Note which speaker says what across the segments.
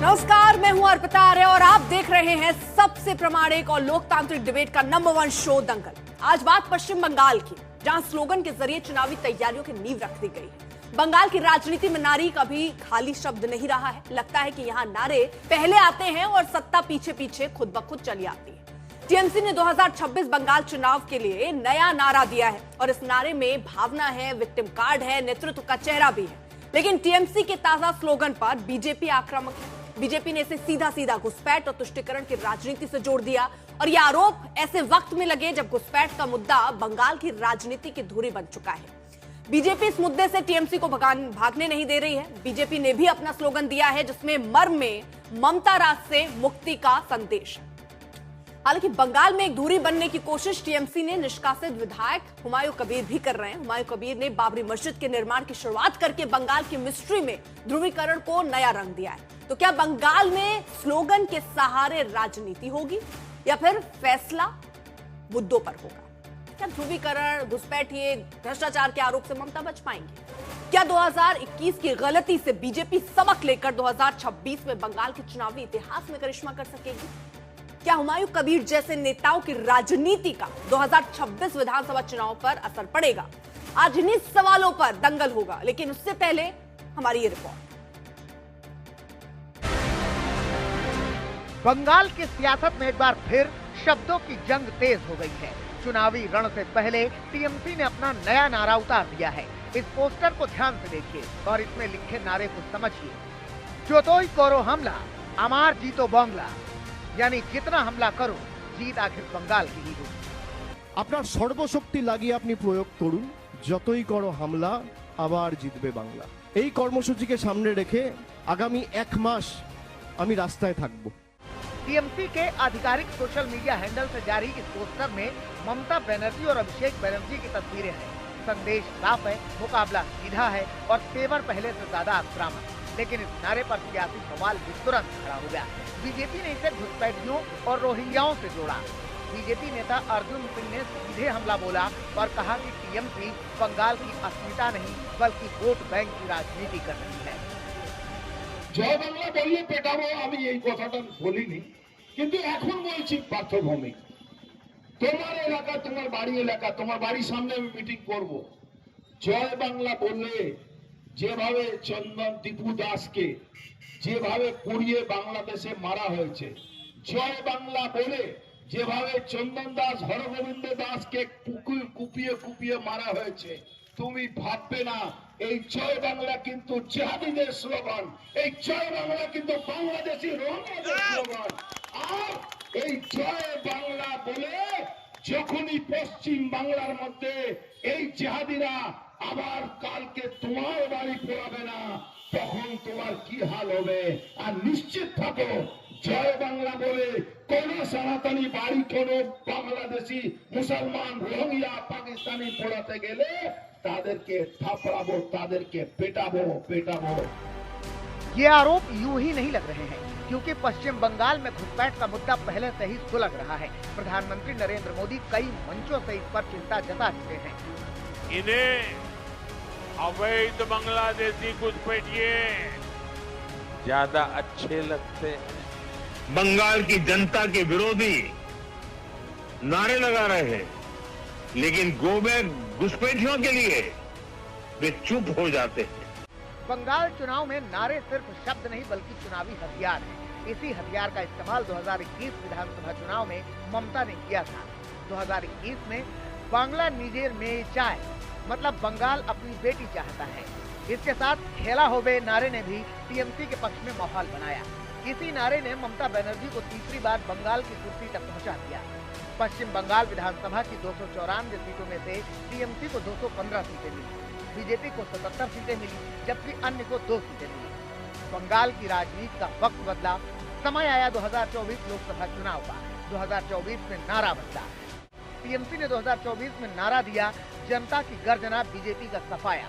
Speaker 1: नमस्कार, मैं हूं अर्पिता आर्य और आप देख रहे हैं सबसे प्रामाणिक और लोकतांत्रिक डिबेट का नंबर 1 शो दंगल। आज बात पश्चिम बंगाल की, जहां स्लोगन के जरिए चुनावी तैयारियों की नींव रख दी गई है। बंगाल की राजनीति में नारी कभी खाली शब्द नहीं रहा है। लगता है कि यहां नारे पहले आते हैं और सत्ता पीछे पीछे खुद ब खुद चली आती है। टीएमसी ने 2026 बंगाल चुनाव के लिए नया नारा दिया है और इस नारे में भावना है, विक्टिम कार्ड है, नेतृत्व का चेहरा भी है। लेकिन टीएमसी के ताजा स्लोगन पर बीजेपी आक्रामक है। बीजेपी ने इसे सीधा सीधा घुसपैठ और तुष्टीकरण की राजनीति से जोड़ दिया और यह आरोप ऐसे वक्त में लगे जब घुसपैठ का मुद्दा बंगाल की राजनीति की धुरी बन चुका है। बीजेपी इस मुद्दे से टीएमसी को भागने नहीं दे रही है। बीजेपी ने भी अपना स्लोगन दिया है जिसमें मर्म में ममता राज से मुक्ति का संदेश है। हालांकि बंगाल में एक दूरी बनने की कोशिश टीएमसी ने निष्कासित विधायक हुमायूं कबीर भी कर रहे हैं। हुमायूं कबीर ने बाबरी मस्जिद के निर्माण की शुरुआत करके बंगाल की मिस्ट्री में ध्रुवीकरण को नया रंग दिया है। तो क्या बंगाल में स्लोगन के सहारे राजनीति होगी या फिर फैसला मुद्दों पर होगा? क्या ध्रुवीकरण, घुसपैठ, ये भ्रष्टाचार के आरोप से ममता बच पाएंगी? क्या 2021 की गलती से बीजेपी सबक लेकर 2026 में बंगाल के चुनावी इतिहास में करिश्मा कर सकेगी? क्या हुमायूं कबीर जैसे नेताओं की राजनीति का 2026 विधानसभा चुनाव पर असर पड़ेगा? आज इन्हीं सवालों पर दंगल होगा, लेकिन उससे पहले हमारी ये रिपोर्ट।
Speaker 2: बंगाल की सियासत में एक बार फिर शब्दों की जंग तेज हो गई है। चुनावी रण से पहले टीएमसी ने अपना नया नारा उतार दिया है। इस पोस्टर को ध्यान से देखिए और इसमें लिखे नारे को समझिए। जोतोई करो हमला, अमार जीतो बांग्ला, यानी जितना हमला करो जीत आखिर बंगाल की ही होगी।
Speaker 3: আপনার সর্বশক্তি লাগিয়ে আপনি প্রয়োগ করুন, যতই করো হামলা আবার জিতবে বাংলা। এই কর্মসূচিকে সামনে রেখে আগামী 1 মাস আমি রাস্তায় থাকব।
Speaker 2: टीएमसी के आधिकारिक सोशल मीडिया हैंडल से जारी इस पोस्टर में ममता बनर्जी और अभिषेक बनर्जी की तस्वीरें हैं। संदेश साफ है, मुकाबला सीधा है और तेवर पहले से ज्यादा आक्रामक। लेकिन इस नारे पर सियासी सवाल भी तुरंत खड़ा हो गया। बीजेपी ने इसे घुसपैठियों और रोहिंग्याओं से जोड़ा। बीजेपी नेता अर्जुन सिंह ने सीधे हमला बोला और कहा कि टीएमसी बंगाल की अस्मिता नहीं बल्कि वोट बैंक की राजनीति कर रही है।
Speaker 4: জয় বাংলা বললে পেটাবো, আমি এই কথাটা বলিনি, কিন্তু এখন বলছি পার্থভূমিক। তোমার এলাকা, তোমার বাড়ি এলাকা, তোমার বাড়ির সামনে আমি মিটিং করব। জয় বাংলা বললে যেভাবে চন্দন দীপু দাসকে যেভাবে পুড়িয়ে বাংলাদেশে মারা হয়েছে, জয় বাংলা বলে যেভাবে চন্দন দাস, হরগোবিন্দ দাসকে কুপিয়ে কুপিয়ে মারা হয়েছে, তুমি ভাববে না এই জয় বাংলা কিন্তু জিহাদিদের স্লোগান, এই জয় বাংলা কিন্তু বাংলাদেশি রোহিঙ্গাদের স্লোগান। আর এই জয় বাংলা বলে যখনই পশ্চিম বাংলার মধ্যে এই জিহাদিরা আবার কালকে তোমার বাড়ি পোড়াবে না, তখন তোমার কি হাল হবে? আর নিশ্চিত থাকো, জয় বাংলা বলে কোন সনাতনী বাড়ি, কোন বাংলাদেশি মুসলমান, রোহিঙ্গা, পাকিস্তানি পোড়াতে গেলে তাদেরকে থাপড়াবো, তাদেরকে পেটাবো পেটাবো।
Speaker 2: ये आरोप यूं ही नहीं लग रहे हैं, क्योंकि पश्चिम बंगाल में घुसपैठ का मुद्दा पहले से ही सुलग रहा है। प्रधानमंत्री नरेंद्र मोदी कई मंचों से इस पर चिंता जता चुके हैं।
Speaker 5: इन्हें अवैध बांग्लादेशी घुसपैठिए ज्यादा अच्छे लगते हैं।
Speaker 6: बंगाल की जनता के विरोधी नारे लगा रहे हैं, लेकिन गोबैक घुसपैठियों के लिए वे चुप हो जाते हैं।
Speaker 2: बंगाल चुनाव में नारे सिर्फ शब्द नहीं बल्कि चुनावी हथियार है। इसी हथियार का इस्तेमाल 2021 विधानसभा चुनाव में ममता ने किया था। 2021 में बांग्ला निजेर में चाय, मतलब बंगाल अपनी बेटी चाहता है। इसके साथ खेला होवे नारे ने भी टीएमसी के पक्ष में माहौल बनाया। इसी नारे ने ममता बनर्जी को तीसरी बार बंगाल की कुर्सी तक पहुंचा दिया। पश्चिम बंगाल विधानसभा की 294 सीटों में से टीएमसी को 215 सीटें मिली, बीजेपी को 77 सीटें मिली, जबकि अन्य को 2 सीटें मिली। बंगाल की राजनीति का वक्त बदला, समय आया 2024 लोकसभा चुनाव का। 2024 में नारा बदला। टीएमसी ने 2024 में नारा दिया, जनता की गर्जना, बीजेपी का सफाया,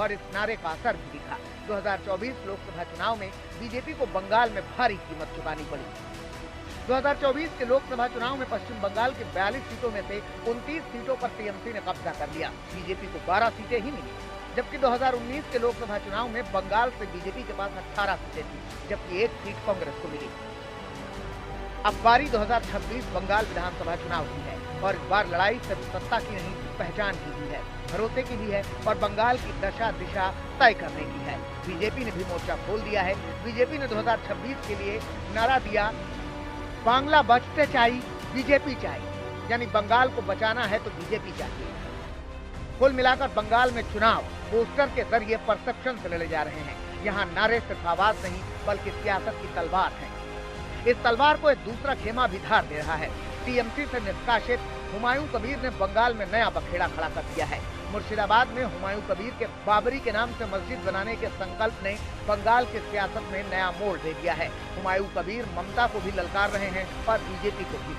Speaker 2: और इस नारे का असर भी दिखा। 2024 लोकसभा चुनाव में बीजेपी को बंगाल में भारी कीमत चुकानी पड़ी। 2024 के लोकसभा चुनाव में पश्चिम बंगाल की 42 सीटों में से 29 सीटों पर टीएमसी ने कब्जा कर लिया। बीजेपी को 12 सीटें ही मिली। जबकि 2019 के लोकसभा चुनाव में बंगाल से बीजेपी के पास 18 सीटें थी, जबकि 1 सीट कांग्रेस को मिली। अब बारी 2026 बंगाल विधानसभा चुनाव की है और इस बार लड़ाई सिर्फ सत्ता की नहीं, पहचान की भी है, भरोसे की भी है और बंगाल की दशा दिशा तय करने की है। बीजेपी ने भी मोर्चा खोल दिया है। बीजेपी ने 2026 के लिए नारा दिया, बांग्ला बचते चाहिए, बीजेपी चाहिए, यानी बंगाल को बचाना है तो बीजेपी चाहिए। कुल मिलाकर बंगाल में चुनाव पोस्टर के जरिए परसेप्शन से लड़े जा रहे हैं। यहाँ नारे सिर्फ आवाज नहीं बल्कि सियासत की तलवार है। इस तलवार को एक दूसरा खेमा भी धार दे रहा है। टीएमसी से निष्कासित हुमायूं कबीर ने बंगाल में नया बखेड़ा खड़ा कर दिया है। मुर्शिदाबाद में हुमायूं कबीर के बाबरी के नाम से मस्जिद बनाने के संकल्प ने बंगाल की सियासत में नया मोड़ दे दिया है। हुमायूं कबीर ममता को भी ललकार रहे हैं और बीजेपी को भी।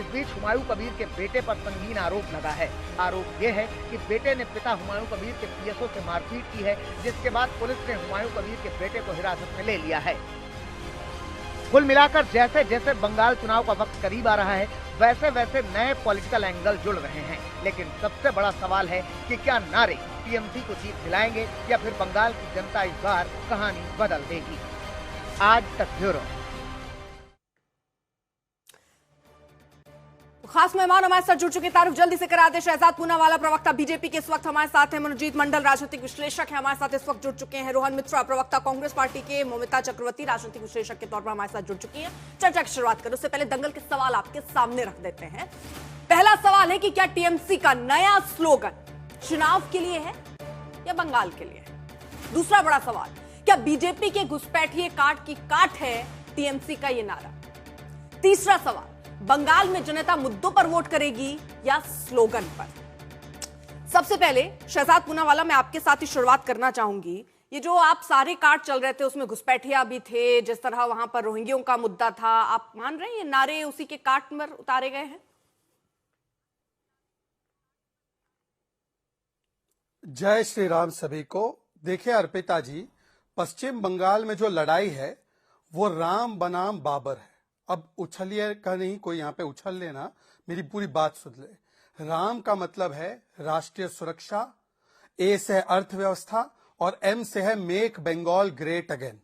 Speaker 2: इस बीच हुमायूं कबीर के बेटे पर संगीन आरोप लगा है। आरोप यह है कि बेटे ने पिता हुमायूं कबीर के पीएसओ से मारपीट की है, जिसके बाद पुलिस ने हुमायूं कबीर के बेटे को हिरासत में ले लिया है। कुल मिलाकर जैसे जैसे बंगाल चुनाव का वक्त करीब आ रहा है, वैसे वैसे नए पॉलिटिकल एंगल जुड़ रहे हैं। लेकिन सबसे बड़ा सवाल है कि क्या नारे टीएमसी को जीत दिलाएंगे या फिर बंगाल की जनता इस बार कहानी बदल देगी। आज तक ब्यूरो।
Speaker 1: खास मेहमान हमारे साथ जुड़ चुके, तारुफ जल्दी से करा दे। शहजाद पूनावाला प्रवक्ता बीजेपी के इस वक्त हमारे साथ हैं। मनोजीत मंडल राजनीतिक विश्लेषक है हमारे साथ इस वक्त जुड़ चुके हैं। रोहन मिश्रा प्रवक्ता कांग्रेस पार्टी के, ममिता चक्रवर्ती राजनीतिक विश्लेषक के तौर पर हमारे साथ जुड़ चुकी हैं। चर्चा की शुरुआत करें उससे पहले दंगल के सवाल आपके सामने रख देते हैं। पहला सवाल है कि क्या टीएमसी का नया स्लोगन चुनाव के लिए है या बंगाल के लिए है? दूसरा बड़ा सवाल, क्या बीजेपी के घुसपैठिए काट की काट है टीएमसी का ये नारा? तीसरा सवाल, बंगाल में जनता मुद्दों पर वोट करेगी या स्लोगन पर? सबसे पहले शहजाद पूनावाला, मैं आपके साथ ही शुरुआत करना चाहूंगी। ये जो आप सारे कार्ड चल रहे थे उसमें घुसपैठिया भी थे, जिस तरह वहां पर रोहिंग्यों का मुद्दा था, आप मान रहे हैं ये नारे उसी के कार्ड पर उतारे गए हैं?
Speaker 7: जय श्री राम सभी को। देखिए अर्पिता जी, पश्चिम बंगाल में जो लड़ाई है वो राम बनाम बाबर है। अब उछलिए का नहीं, कोई यहाँ पे उछल लेना, मेरी पूरी बात सुन ले। राम का मतलब है राष्ट्रीय सुरक्षा, ए से है अर्थव्यवस्था और एम से है मेक बंगाल ग्रेट अगेन।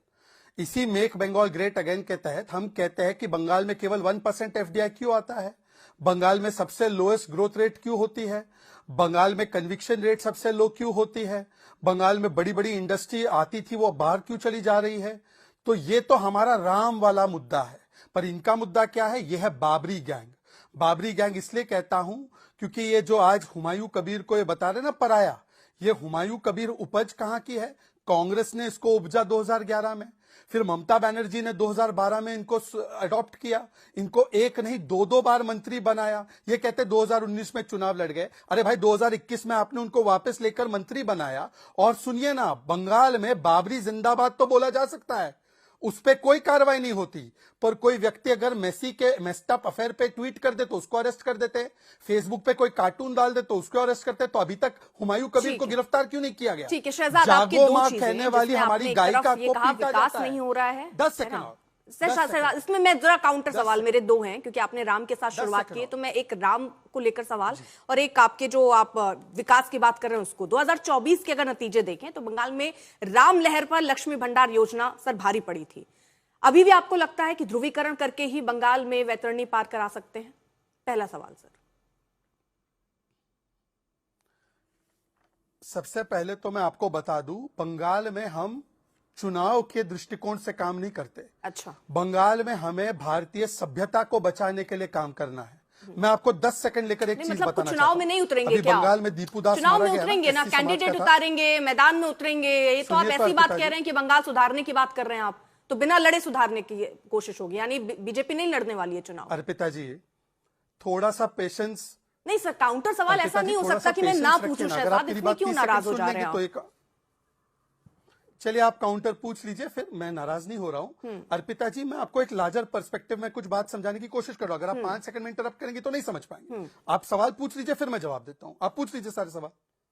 Speaker 7: इसी मेक बंगाल ग्रेट अगेन के तहत हम कहते हैं कि बंगाल में केवल 1% एफडीआई क्यों आता है, बंगाल में सबसे लोएस्ट ग्रोथ रेट क्यों होती है, बंगाल में कन्विक्शन रेट सबसे लो क्यों होती है, बंगाल में बड़ी बड़ी इंडस्ट्री आती थी वो बाहर क्यों चली जा रही है। तो ये तो हमारा राम वाला मुद्दा है। पर इनका मुद्दा क्या है? यह है बाबरी गैंग। बाबरी गैंग इसलिए कहता हूं क्योंकि ये जो आज हुमायूं कबीर को ये बता रहे ना पराया, ये हुमायूं कबीर उपज कहां की है? कांग्रेस ने इसको उपजा 2011 में, फिर ममता बनर्जी ने 2012 में इनको अडॉप्ट किया, इनको एक नहीं दो बार मंत्री बनाया। ये कहते 2019 में चुनाव लड़ गए। अरे भाई 2021 में आपने उनको वापस लेकर मंत्री बनाया। और सुनिए ना, बंगाल में बाबरी जिंदाबाद तो बोला जा सकता है, उस पे कोई कार्रवाई नहीं होती, पर कोई व्यक्ति अगर मेसी के मेस्टअप अफेयर पे ट्वीट कर दे तो उसको अरेस्ट कर देते, फेसबुक पे कोई कार्टून डाल दे तो उसको अरेस्ट करते। तो अभी तक हुमायूं कबीर को गिरफ्तार क्यों नहीं किया गया?
Speaker 1: ठीक है शहजाद,
Speaker 7: जागो मां कहने वाली हमारी गायिका को पीटा जाता है।
Speaker 1: नहीं हो रहा है
Speaker 7: 10 सेकंड
Speaker 1: इसमें मैं जरा काउंटर सवाल, मेरे दो हैं क्योंकि आपने राम के साथ शुरुआत की है, तो मैं एक राम को लेकर सवाल और एक आपके जो आप विकास की बात कर रहे हैं उसको। 2024 के अगर नतीजे देखें तो बंगाल में राम लहर पर लक्ष्मी भंडार योजना सर भारी पड़ी थी। अभी भी आपको लगता है कि ध्रुवीकरण करके ही बंगाल में वैतरणी पार करा सकते हैं? पहला सवाल सर।
Speaker 7: सबसे पहले तो मैं आपको बता दूं, बंगाल में हम चुनाव के दृष्टिकोण से काम नहीं करते।
Speaker 1: अच्छा।
Speaker 7: बंगाल में हमें भारतीय सभ्यता को बचाने के लिए काम करना है। मैं आपको 10 सेकंड लेकर एक चीज
Speaker 1: मतलब
Speaker 7: बताना
Speaker 1: चुनाव में नहीं उतरेंगे
Speaker 7: अभी
Speaker 1: क्या?
Speaker 7: बंगाल में दीपू दास
Speaker 1: चुनाव में उतरेंगे ना, कैंडिडेट उतारेंगे, मैदान में उतरेंगे। ये तो आप ऐसी बात कह रहे हैं कि बंगाल सुधारने की बात कर रहे हैं आप, तो बिना लड़े सुधारने की कोशिश होगी, यानी बीजेपी नहीं लड़ने वाली है चुनाव।
Speaker 7: अर्पिता जी थोड़ा सा पेशेंस।
Speaker 1: नहीं सर, काउंटर सवाल ऐसा नहीं हो सकता कि मैं ना पूछूं। शहजाद इसमें क्यों नाराज हो जा रहे हैं?
Speaker 7: चलिए आप काउंटर पूछ लीजिए, फिर मैं नाराज नहीं हो रहा हूं। अर्पिता जी, मैं आपको एक लार्जर पर्सपेक्टिव में कुछ बात समझाने की कोशिश कर रहा हूं। अगर आप 5 सेकंड में इंटरप्ट करेंगे तो नहीं समझ पाएंगे। आप सवाल पूछ लीजिए, फिर मैं जवाब देता हूं। आप पूछ लीजिए सारे सवाल।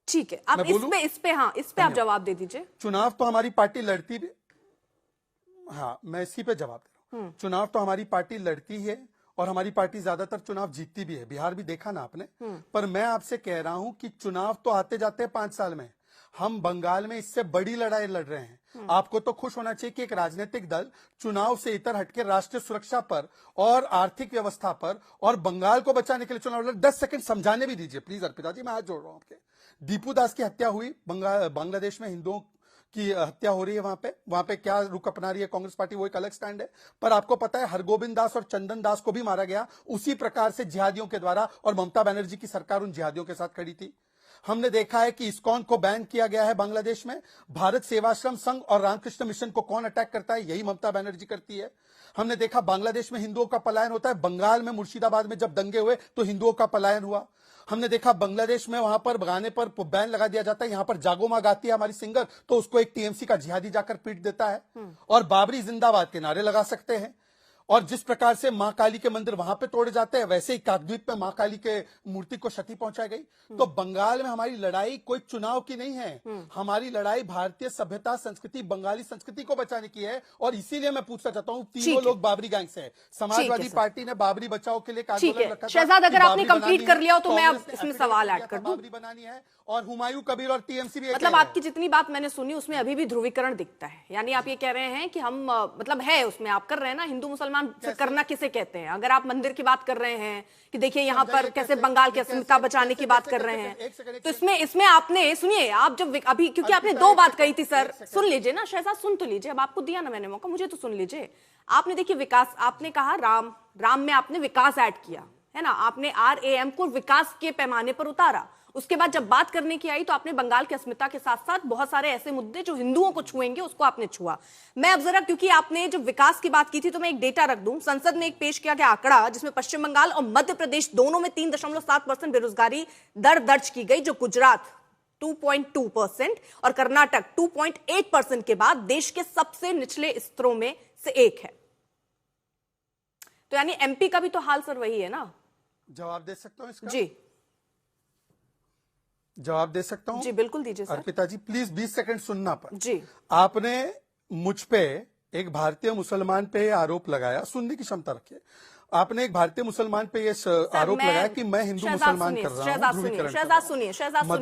Speaker 1: ठीक है, आप इस पे आप जवाब दे दीजिए।
Speaker 7: चुनाव तो हमारी पार्टी लड़ती भी, हाँ मैं इसी पे जवाब दे रहा हूं। चुनाव तो हमारी पार्टी लड़ती है और हमारी पार्टी ज्यादातर चुनाव जीतती भी है। बिहार भी देखा ना आपने। पर मैं आपसे कह रहा हूं कि चुनाव तो आते जाते हैं 5 साल में। हम बंगाल में इससे बड़ी लड़ाई लड़ रहे हैं। आपको तो खुश होना चाहिए कि एक राजनीतिक दल चुनाव से इतर हटके राष्ट्रीय सुरक्षा पर और आर्थिक व्यवस्था पर और बंगाल को बचाने के लिए चुनाव लड़। 10 सेकंड समझाने भी दीजिए प्लीज अर्पिता जी, मैं हाथ जोड़ रहा हूं आपके। दीपू दास की हत्या हुई, बांग्लादेश में हिंदुओं की हत्या हो रही है, वहां पे क्या रुख अपना रही है कांग्रेस पार्टी, वो एक अलग स्टैंड है। पर आपको पता है हरगोविंद दास और चंदन दास को भी मारा गया उसी प्रकार से जिहादियों के द्वारा, और ममता बनर्जी की सरकार उन जिहादियों के साथ खड़ी थी। हमने देखा है कि इस्कॉन को बैन किया गया है बांग्लादेश में। भारत सेवाश्रम संघ और रामकृष्ण मिशन को कौन अटैक करता है? यही ममता बनर्जी करती है। हमने देखा बांग्लादेश में हिंदुओं का पलायन होता है, बंगाल में मुर्शिदाबाद में जब दंगे हुए तो हिंदुओं का पलायन हुआ। हमने देखा बांग्लादेश में वहां पर गाने पर बैन लगा दिया जाता है, यहां पर जागो मां गाती है हमारी सिंगर तो उसको एक टीएमसी का जिहादी जाकर पीट देता है। और बाबरी जिंदाबाद के नारे लगा सकते हैं। और जिस प्रकार से मां काली के मंदिर वहां पे तोड़े जाते हैं, वैसे ही काकद्वीप में मां काली के मूर्ति को क्षति पहुंचाई गई। तो बंगाल में हमारी लड़ाई कोई चुनाव की नहीं है, हमारी लड़ाई भारतीय सभ्यता संस्कृति बंगाली संस्कृति को बचाने की है। और इसीलिए मैं पूछना चाहता हूँ, तीनों लोग बाबरी गैंग से हैं। समाजवादी पार्टी ने बाबरी बचाओ के लिए आंदोलन रखा था।
Speaker 1: शहजाद, अगर आपने कंप्लीट कर लिया हो तो मैं अब इसमें सवाल ऐड कर दूं।
Speaker 7: बाबरी बनानी है और हुमायूं कबीर और टीएमसी भी,
Speaker 1: मतलब आपकी जितनी बात मैंने सुनी उसमें अभी भी ध्रुवीकरण दिखता है। यानी आप ये कह रहे हैं कि हम मतलब है उसमें आप कर रहे हैं ना, हिंदू मुसलमान से करना किसे कहते हैं? अगर आप मंदिर की बात कर रहे हैं कि देखिए यहाँ पर कैसे बंगाल की अस्मिता बचाने की बात कर रहे हैं, तो इसमें आपने सुनिए, आप जब अभी क्योंकि आपने दो बात कही थी सर, सुन लीजिए ना शहजाद, सुन तो लीजिए। अब आपको दिया ना मैंने मौका, मुझे तो सुन लीजिए। आपने देखिए विकास, आपने कहा राम में आपने विकास ऐड किया है ना, आपने RAM को विकास के पैमाने पर उतारा। उसके बाद जब बात करने की आई तो आपने बंगाल की अस्मिता के साथ साथ बहुत सारे ऐसे मुद्दे जो हिंदुओं को छुएंगे उसको आपने छुआ। मैं अब जरा, क्योंकि आपने जब विकास की बात की थी तो मैं एक डेटा रख दूं। संसद में एक पेश किया गया आंकड़ा जिसमें पश्चिम बंगाल और मध्य प्रदेश दोनों में 3.7% बेरोजगारी दर दर्ज की गई, जो गुजरात 2.2% और कर्नाटक 2.8% के बाद देश के सबसे निचले स्तरों में से एक है। तो यानी MP का भी तो हाल सर वही है ना?
Speaker 7: जवाब दे सकता हूं इसका?
Speaker 1: जी
Speaker 7: जवाब दे सकता हूं?
Speaker 1: जी बिल्कुल दीजिए sir.
Speaker 7: Arpita ji please 20 second सुनना पर।
Speaker 1: जी,
Speaker 7: आपने मुझ पे एक भारतीय मुसलमान पे आरोप लगाया, सुनने की क्षमता रखिए। आपने एक भारतीय मुसलमान पे ये आरोप लगाया कि मैं हिंदू मुसलमान कर रहा हूं।
Speaker 1: शहजाद सुनिए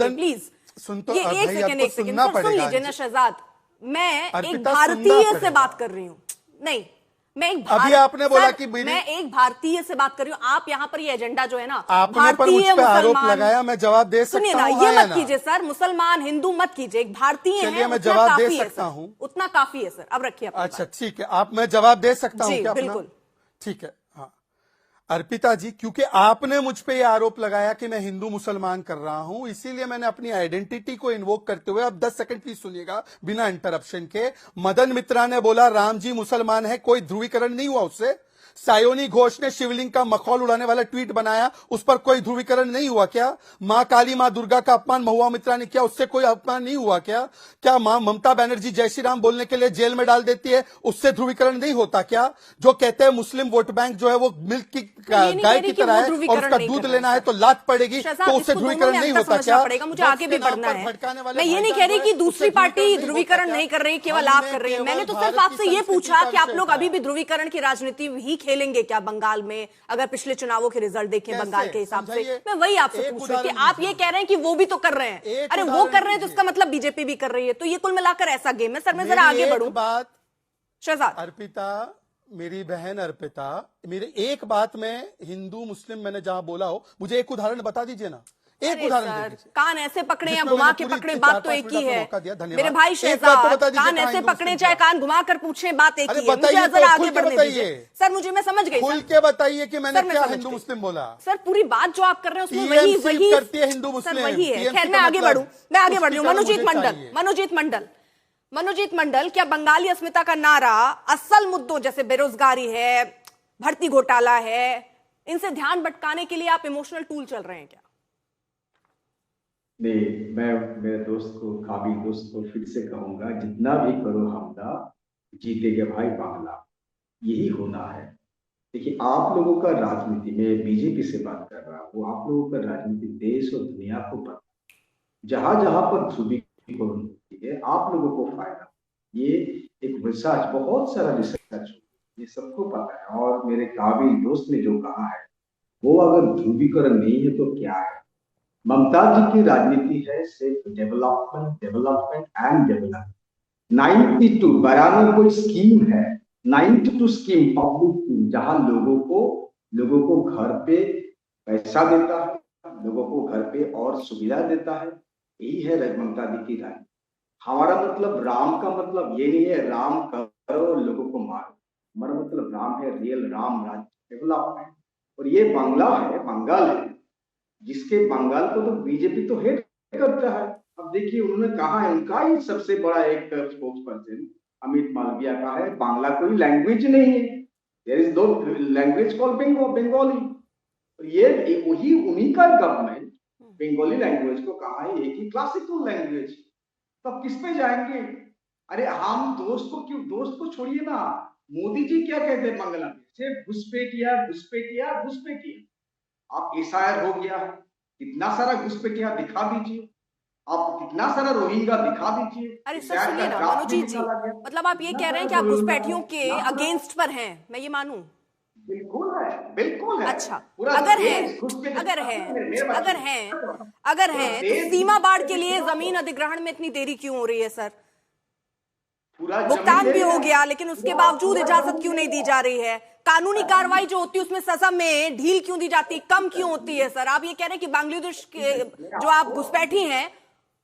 Speaker 1: प्लीज,
Speaker 7: सुन तो
Speaker 1: एक
Speaker 7: भाई
Speaker 1: सेकंड
Speaker 7: आपको सुनना
Speaker 1: सुन
Speaker 7: पड़ेगा।
Speaker 1: लीजिए ना शहजाद, मैं एक
Speaker 7: अर्पिता,
Speaker 1: भारतीय से बात कर रही हूँ। नहीं, मैं एक
Speaker 7: अभी आपने बोला कि
Speaker 1: मैं एक भारतीय से बात कर रही हूँ। आप यहाँ पर ये एजेंडा जो है ना,
Speaker 7: आपने पर मुझ पे आरोप लगाया, मैं जवाब दे सकता हूँ।
Speaker 1: सुनिए ना, ये मत कीजिए सर, मुसलमान हिंदू मत कीजिए, एक भारतीय है,
Speaker 7: चलिए मैं जवाब दे सकता हूँ,
Speaker 1: उतना काफी है सर। अब रखिए।
Speaker 7: अच्छा ठीक है, आप मैं जवाब दे सकता हूँ क्या?
Speaker 1: बिल्कुल
Speaker 7: ठीक है। हाँ अर्पिता जी, क्योंकि आपने मुझ पे ये आरोप लगाया कि मैं हिंदू मुसलमान कर रहा हूं, इसीलिए मैंने अपनी आइडेंटिटी को इन्वोक करते हुए, अब 10 सेकंड प्लीज सुनिएगा बिना इंटरप्शन के। मदन मित्रा ने बोला राम जी मुसलमान है, कोई ध्रुवीकरण नहीं हुआ उससे। सायोनी घोष ने शिवलिंग का मखौल उड़ाने वाला ट्वीट बनाया, उस पर कोई ध्रुवीकरण नहीं हुआ क्या? मां काली मां दुर्गा का अपमान महुआ मित्रा ने किया, उससे कोई अपमान नहीं हुआ क्या? क्या मां ममता बनर्जी जय श्री राम बोलने के लिए जेल में डाल देती है, उससे ध्रुवीकरण नहीं होता क्या? जो कहते हैं मुस्लिम वोट बैंक जो है वो मिल्क की गाय की तरह है और उसका दूध लेना है तो लात पड़ेगी, तो उससे ध्रुवीकरण नहीं होता क्या?
Speaker 1: मुझे आगे भी बढ़ना है। मैं ये नहीं कह रही कि दूसरी पार्टी ध्रुवीकरण नहीं कर रही, केवल आप कर रही है। मैंने तो सिर्फ आपसे ये पूछा कि आप लोग अभी भी ध्रुवीकरण की राजनीति ही खेलेंगे क्या बंगाल में? अगर पिछले चुनावों के रिजल्ट देखें बंगाल के हिसाब से, मैं वही आपसे पूछ रही थी। आप ये कह रहे हैं कि वो भी तो कर रहे हैं, अरे वो कर रहे हैं तो इसका मतलब बीजेपी भी कर रही है, तो ये कुल मिलाकर ऐसा गेम है सर। मैं जरा आगे बढ़ूं।
Speaker 7: बात
Speaker 1: शहजाद,
Speaker 7: अर्पिता मेरी बहन अर्पिता, मेरे एक बात में हिंदू मुस्लिम मैंने जहां बोला हो, मुझे एक उदाहरण बता दीजिए ना, एक उदाहरण दीजिए।
Speaker 1: कान ऐसे पकड़े या घुमा के पकड़े, बात तो एक ही है मेरे भाई शहजाद। कान ऐसे पकड़े चाहे कान घुमा कर पूछे, बात एक ही है। मुझे जरा आगे बढ़ने दीजिए सर। मुझे, मैं समझ गई,
Speaker 7: खुल के बताइए कि मैंने क्या हिंदू मुस्लिम बोला।
Speaker 1: सर पूरी बात जो आप कर रहे हैं उसमें वही
Speaker 7: करती है हिंदू मुस्लिम,
Speaker 1: वही है। खैर मैं आगे बढ़ूं, मनोजीत मंडल, क्या बंगाली अस्मिता का नारा असल मुद्दों जैसे बेरोजगारी है, भर्ती घोटाला है, इनसे ध्यान भटकाने के लिए आप इमोशनल टूल चल रहे हैं क्या?
Speaker 8: नहीं, मैं मेरे दोस्त को, काबिल दोस्त को फिर से कहूंगा, जितना भी करो हमला, जीतेगा भाई बांग्ला, यही होना है। देखिए आप लोगों का राजनीति में, बीजेपी से बात कर रहा हूँ, आप लोगों का राजनीति देश और दुनिया को पता, जहां जहां पर ध्रुवीकरण होती है आप लोगों को फायदा, ये एक रिसर्च, बहुत सारा रिसर्च, ये सबको पता है। और मेरे काबिल दोस्त ने जो कहा है, वो अगर ध्रुवीकरण नहीं है तो क्या है? ममता जी की राजनीति है सिर्फ डेवलपमेंट डेवलपमेंट एंड डेवलपमेंट। 92 92 कोई स्कीम है, 92 स्कीम पब्लिक स्कीम, जहां लोगों को घर पे पैसा देता है, लोगों को घर पे और सुविधा देता है। यही है ममता जी की राजनीति। हमारा मतलब राम का मतलब ये नहीं है राम करो और लोगों को मारो। हमारा मतलब राम है रियल राम राज्य डेवलपमेंट। और ये बंगाल है, जिसके बंगाल को तो बीजेपी तो हेट करता है। अब देखिए उन्होंने कहा है, उनका ही सबसे बड़ा एक स्पोक्स पर्सन अमित मालविया का है, बांग्ला कोई लैंग्वेज नहीं है, there is no language called Bengali. ये वही उन्हीं का गवर्नमेंट बंगाली लैंग्वेज को कहा है एक ही क्लासिकल लैंग्वेज। तब किस पे जाएंगे? अरे हम दोस्त को छोड़िए ना, मोदी जी क्या कहते हैं बांग्ला में, सिर्फ घुसपैठिया। आप एसआईआर हो गया, कितना सारा घुसपैठिया दिखा दीजिए, आप कितना सारा रोहिंग्या दिखा दीजिए।
Speaker 1: अरे सर सुनिए ना मनोजीत जी, मतलब आप ये कह रहे हैं कि आप घुसपैठियों के अगेंस्ट पर हैं, मैं ये मानूं?
Speaker 8: बिल्कुल है।
Speaker 1: अच्छा, अगर है तो सीमा बाढ़ के लिए जमीन अधिग्रहण में इतनी देरी क्यों हो रही है सर? भुगतान भी हो गया, लेकिन उसके बावजूद इजाजत क्यों नहीं दी जा रही है? कानूनी कार्रवाई जो होती है उसमें सजा में ढील क्यों दी जाती है, कम क्यों होती है सर? आप ये कह रहे हैं कि बांग्लादेश के जो आप घुसपैठी हैं,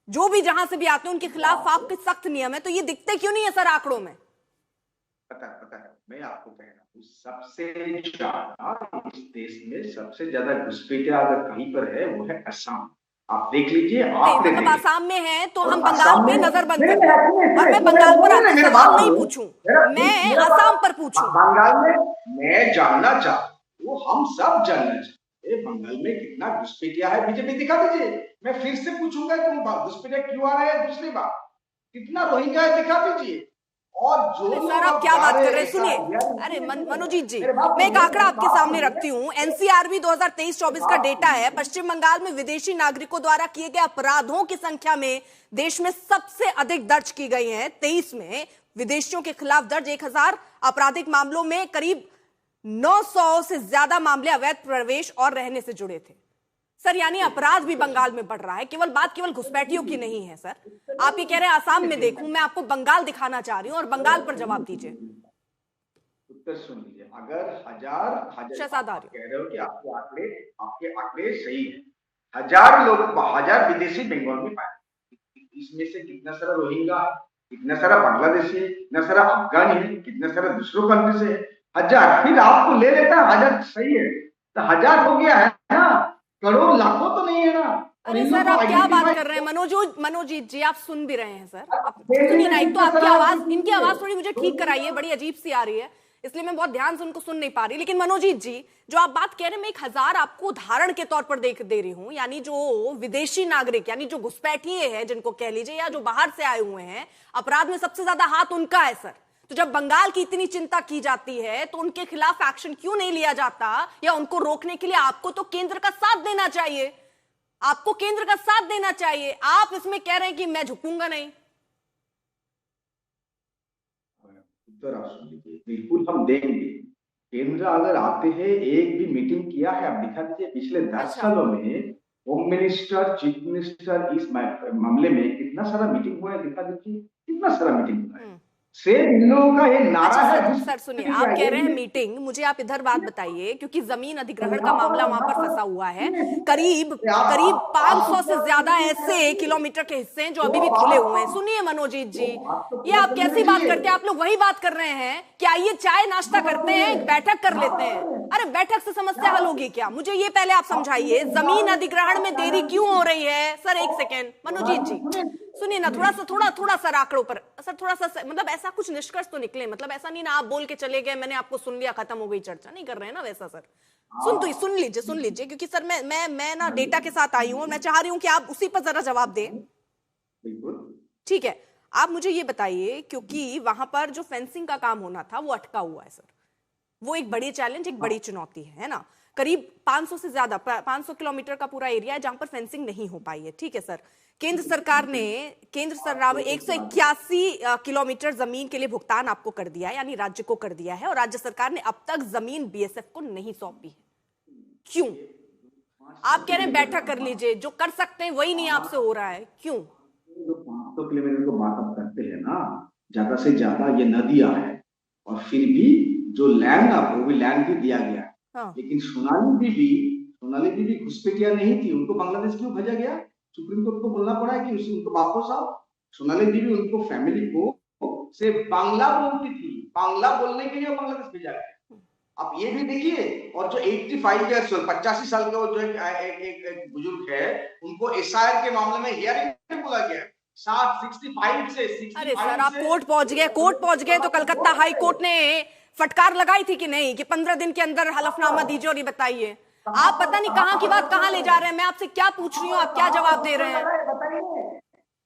Speaker 1: जो भी जहां से भी आते हैं, उनके खिलाफ आपके सख्त नियम है, तो ये दिखते क्यों नहीं है सर आंकड़ों में?
Speaker 8: पता है, मैं आपको कह रहा हूँ सबसे ज्यादा इस देश में सबसे ज्यादा घुसपैठिया अगर कहीं पर है वो है असम। आप देख लीजिए,
Speaker 1: मतलब आसाम में है तो हम बंगाल पे नजर बंद कर दें, और मैं बंगाल पर आपसे सवाल नहीं पूछूं, मैं आसाम पर पूछूं।
Speaker 8: बंगाल में मैं जानना चाहता हूँ, हम सब जानना चाहते हैं बंगाल में कितना घुसपैठिया है, बीजेपी दिखा दीजिए। मैं फिर से पूछूंगा कि घुसपैठिया क्यों आ रहा है, दूसरी बात कितना रोहिंग्या है दिखा दीजिए। और जो
Speaker 1: सर आप क्या बात कर रहे हैं, सुनिए, अरे मनोजीत जी, मैं एक आंकड़ा आपके सामने रखती हूँ। एनसीआरबी 2023-24 का डेटा है, पश्चिम बंगाल में विदेशी नागरिकों द्वारा किए गए अपराधों की संख्या में देश में सबसे अधिक दर्ज की गई है। 23 में विदेशियों के खिलाफ दर्ज 1000 आपराधिक मामलों में करीब 900 से ज्यादा मामले अवैध प्रवेश और रहने से जुड़े थे सर। यानी अपराध भी बंगाल में बढ़ रहा है, केवल घुसपैठियों की नहीं है सर। आप ये कह रहे हैं आसाम में देखूं, मैं आपको बंगाल दिखाना चाह रही हूं और बंगाल पर जवाब दीजिए।
Speaker 8: उत्तर सुन लीजिए, अगर हजार कह रहे हो कि आपके आंकड़े सही है, 1000 विदेशी बंगाल में पाए, इसमें से कितना सारा रोहिंग्या है, कितना सारा बांग्लादेशी है, कितना सारा अफगानी है, कितना सारा दूसरों कंट्री से है, 1000। फिर आपको ले लेता है 1000 सही है, तो 1000 हो गया है ना, करोड़ लाखों तो नहीं है ना।
Speaker 1: अरे सर आप क्या बात कर रहे हैं मनोजीत जी, आप सुन भी रहे हैं सर? सुनिए ना, एक तो आपकी आवाज, इनकी आवाज थोड़ी मुझे ठीक कराइए, बड़ी अजीब सी आ रही है, इसलिए मैं बहुत ध्यान से उनको सुन नहीं पा रही। लेकिन मनोजीत जी जो आप बात कह रहे हैं, मैं 1000 आपको उदाहरण के तौर पर दे रही हूं। यानी जो विदेशी नागरिक, यानी जो घुसपैठिए हैं जिनको कह लीजिए, या जो बाहर से आए हुए हैं, अपराध में सबसे ज्यादा हाथ उनका है सर। तो जब बंगाल की इतनी चिंता की जाती है तो उनके खिलाफ एक्शन क्यों नहीं लिया जाता, या उनको रोकने के लिए आपको तो केंद्र का साथ देना चाहिए, आपको केंद्र का साथ देना चाहिए। आप इसमें कह रहे हैं कि मैं झुकूंगा नहीं।
Speaker 8: उत्तर आप सुन लीजिए, बिल्कुल हम देंगे। केंद्र अगर आते हैं, एक भी मीटिंग किया है आप दिखा दीजिए। पिछले 10 सालों में होम मिनिस्टर, चीफ मिनिस्टर इस मामले में कितना सारा मीटिंग हुआ है दिखा दीजिए, कितना सारा मीटिंग हुआ है। से इन लोगों का ये नारा है।
Speaker 1: सर सुनिए, आप कह रहे हैं मीटिंग, मुझे आप इधर बात बताइए, क्योंकि जमीन अधिग्रहण का मामला वहां पर फंसा हुआ है। करीब 500 से ज्यादा ऐसे किलोमीटर के हिस्से हैं जो अभी भी खुले हुए हैं। सुनिए मनोजीत जी, ये आप कैसी बात करते हैं? आप लोग वही बात कर रहे हैं कि आइए चाय नाश्ता करते हैं, बैठक कर लेते हैं। अरे बैठक से समस्या हल होगी क्या? मुझे ये पहले आप समझाइए, जमीन अधिग्रहण में देरी क्यों हो रही है? सर एक सेकेंड मनोजीत जी सुनिए ना, थोड़ा सा आंकड़ों पर सर, थोड़ा सा मतलब ऐसा कुछ निष्कर्ष तो निकले, मतलब ऐसा नहीं ना आप बोल के चले गए, मैंने आपको सुन लिया, खत्म हो गई चर्चा, नहीं कर रहे हैं ना वैसा सर। सुन लीजिए क्योंकि सर मैं ना डेटा के साथ आई हूं और मैं चाह रही हूं कि आप उसी पर जरा जवाब दें। ठीक है, आप मुझे ये बताइए, क्योंकि वहां पर जो फेंसिंग का काम होना था वो अटका हुआ है सर। वो एक बड़ी चैलेंज, एक बड़ी चुनौती है ना। करीब 500 से ज्यादा 500 किलोमीटर का पूरा एरिया है जहां पर फेंसिंग नहीं हो पाई है। ठीक है सर, केंद्र सरकार 181 किलोमीटर जमीन के लिए भुगतान आपको कर दिया है, यानी राज्य को कर दिया है, और राज्य सरकार ने अब तक जमीन बीएसएफ को नहीं सौंपी है। क्यों? आप कह रहे हैं बैठक कर लीजिए, जो कर सकते हैं वही नहीं आपसे हो रहा है, क्यों?
Speaker 8: जो 500 किलोमीटर को बात करते हैं ना, ज्यादा से ज्यादा ये नदियां है, और फिर भी जो लैंड आप वो भी लैंड भी दिया गया है।
Speaker 1: हाँ।
Speaker 8: लेकिन सोनाली बीबी घुसपैठिया नहीं थी, उनको बांग्लादेश क्यों भेजा गया? सुप्रीम कोर्ट को बोलना पड़ा है कि उनको वापस आओ। सोनाली बीबी उनको फैमिली को से बांग्ला बोलती थी, बांग्ला बोलने के लिए बांग्लादेश भेजा गया। आप ये भी देखिए, और जो 85 ईयर्स 85 साल का वो जो एक बुजुर्ग है, उनको एसआईआर के मामले में हियरिंग में बोला गया 65 से 65
Speaker 1: अरे सर, आप कोर्ट पहुंच गए तो कलकत्ता हाई कोर्ट ने फटकार लगाई थी कि नहीं कि 15 दिन के अंदर हलफनामा दीजिए और ये बताइए। आप पता नहीं कहां की बात कहां ले जा रहे हैं। मैं आपसे क्या पूछ रही हूँ, आप क्या जवाब दे रहे हैं?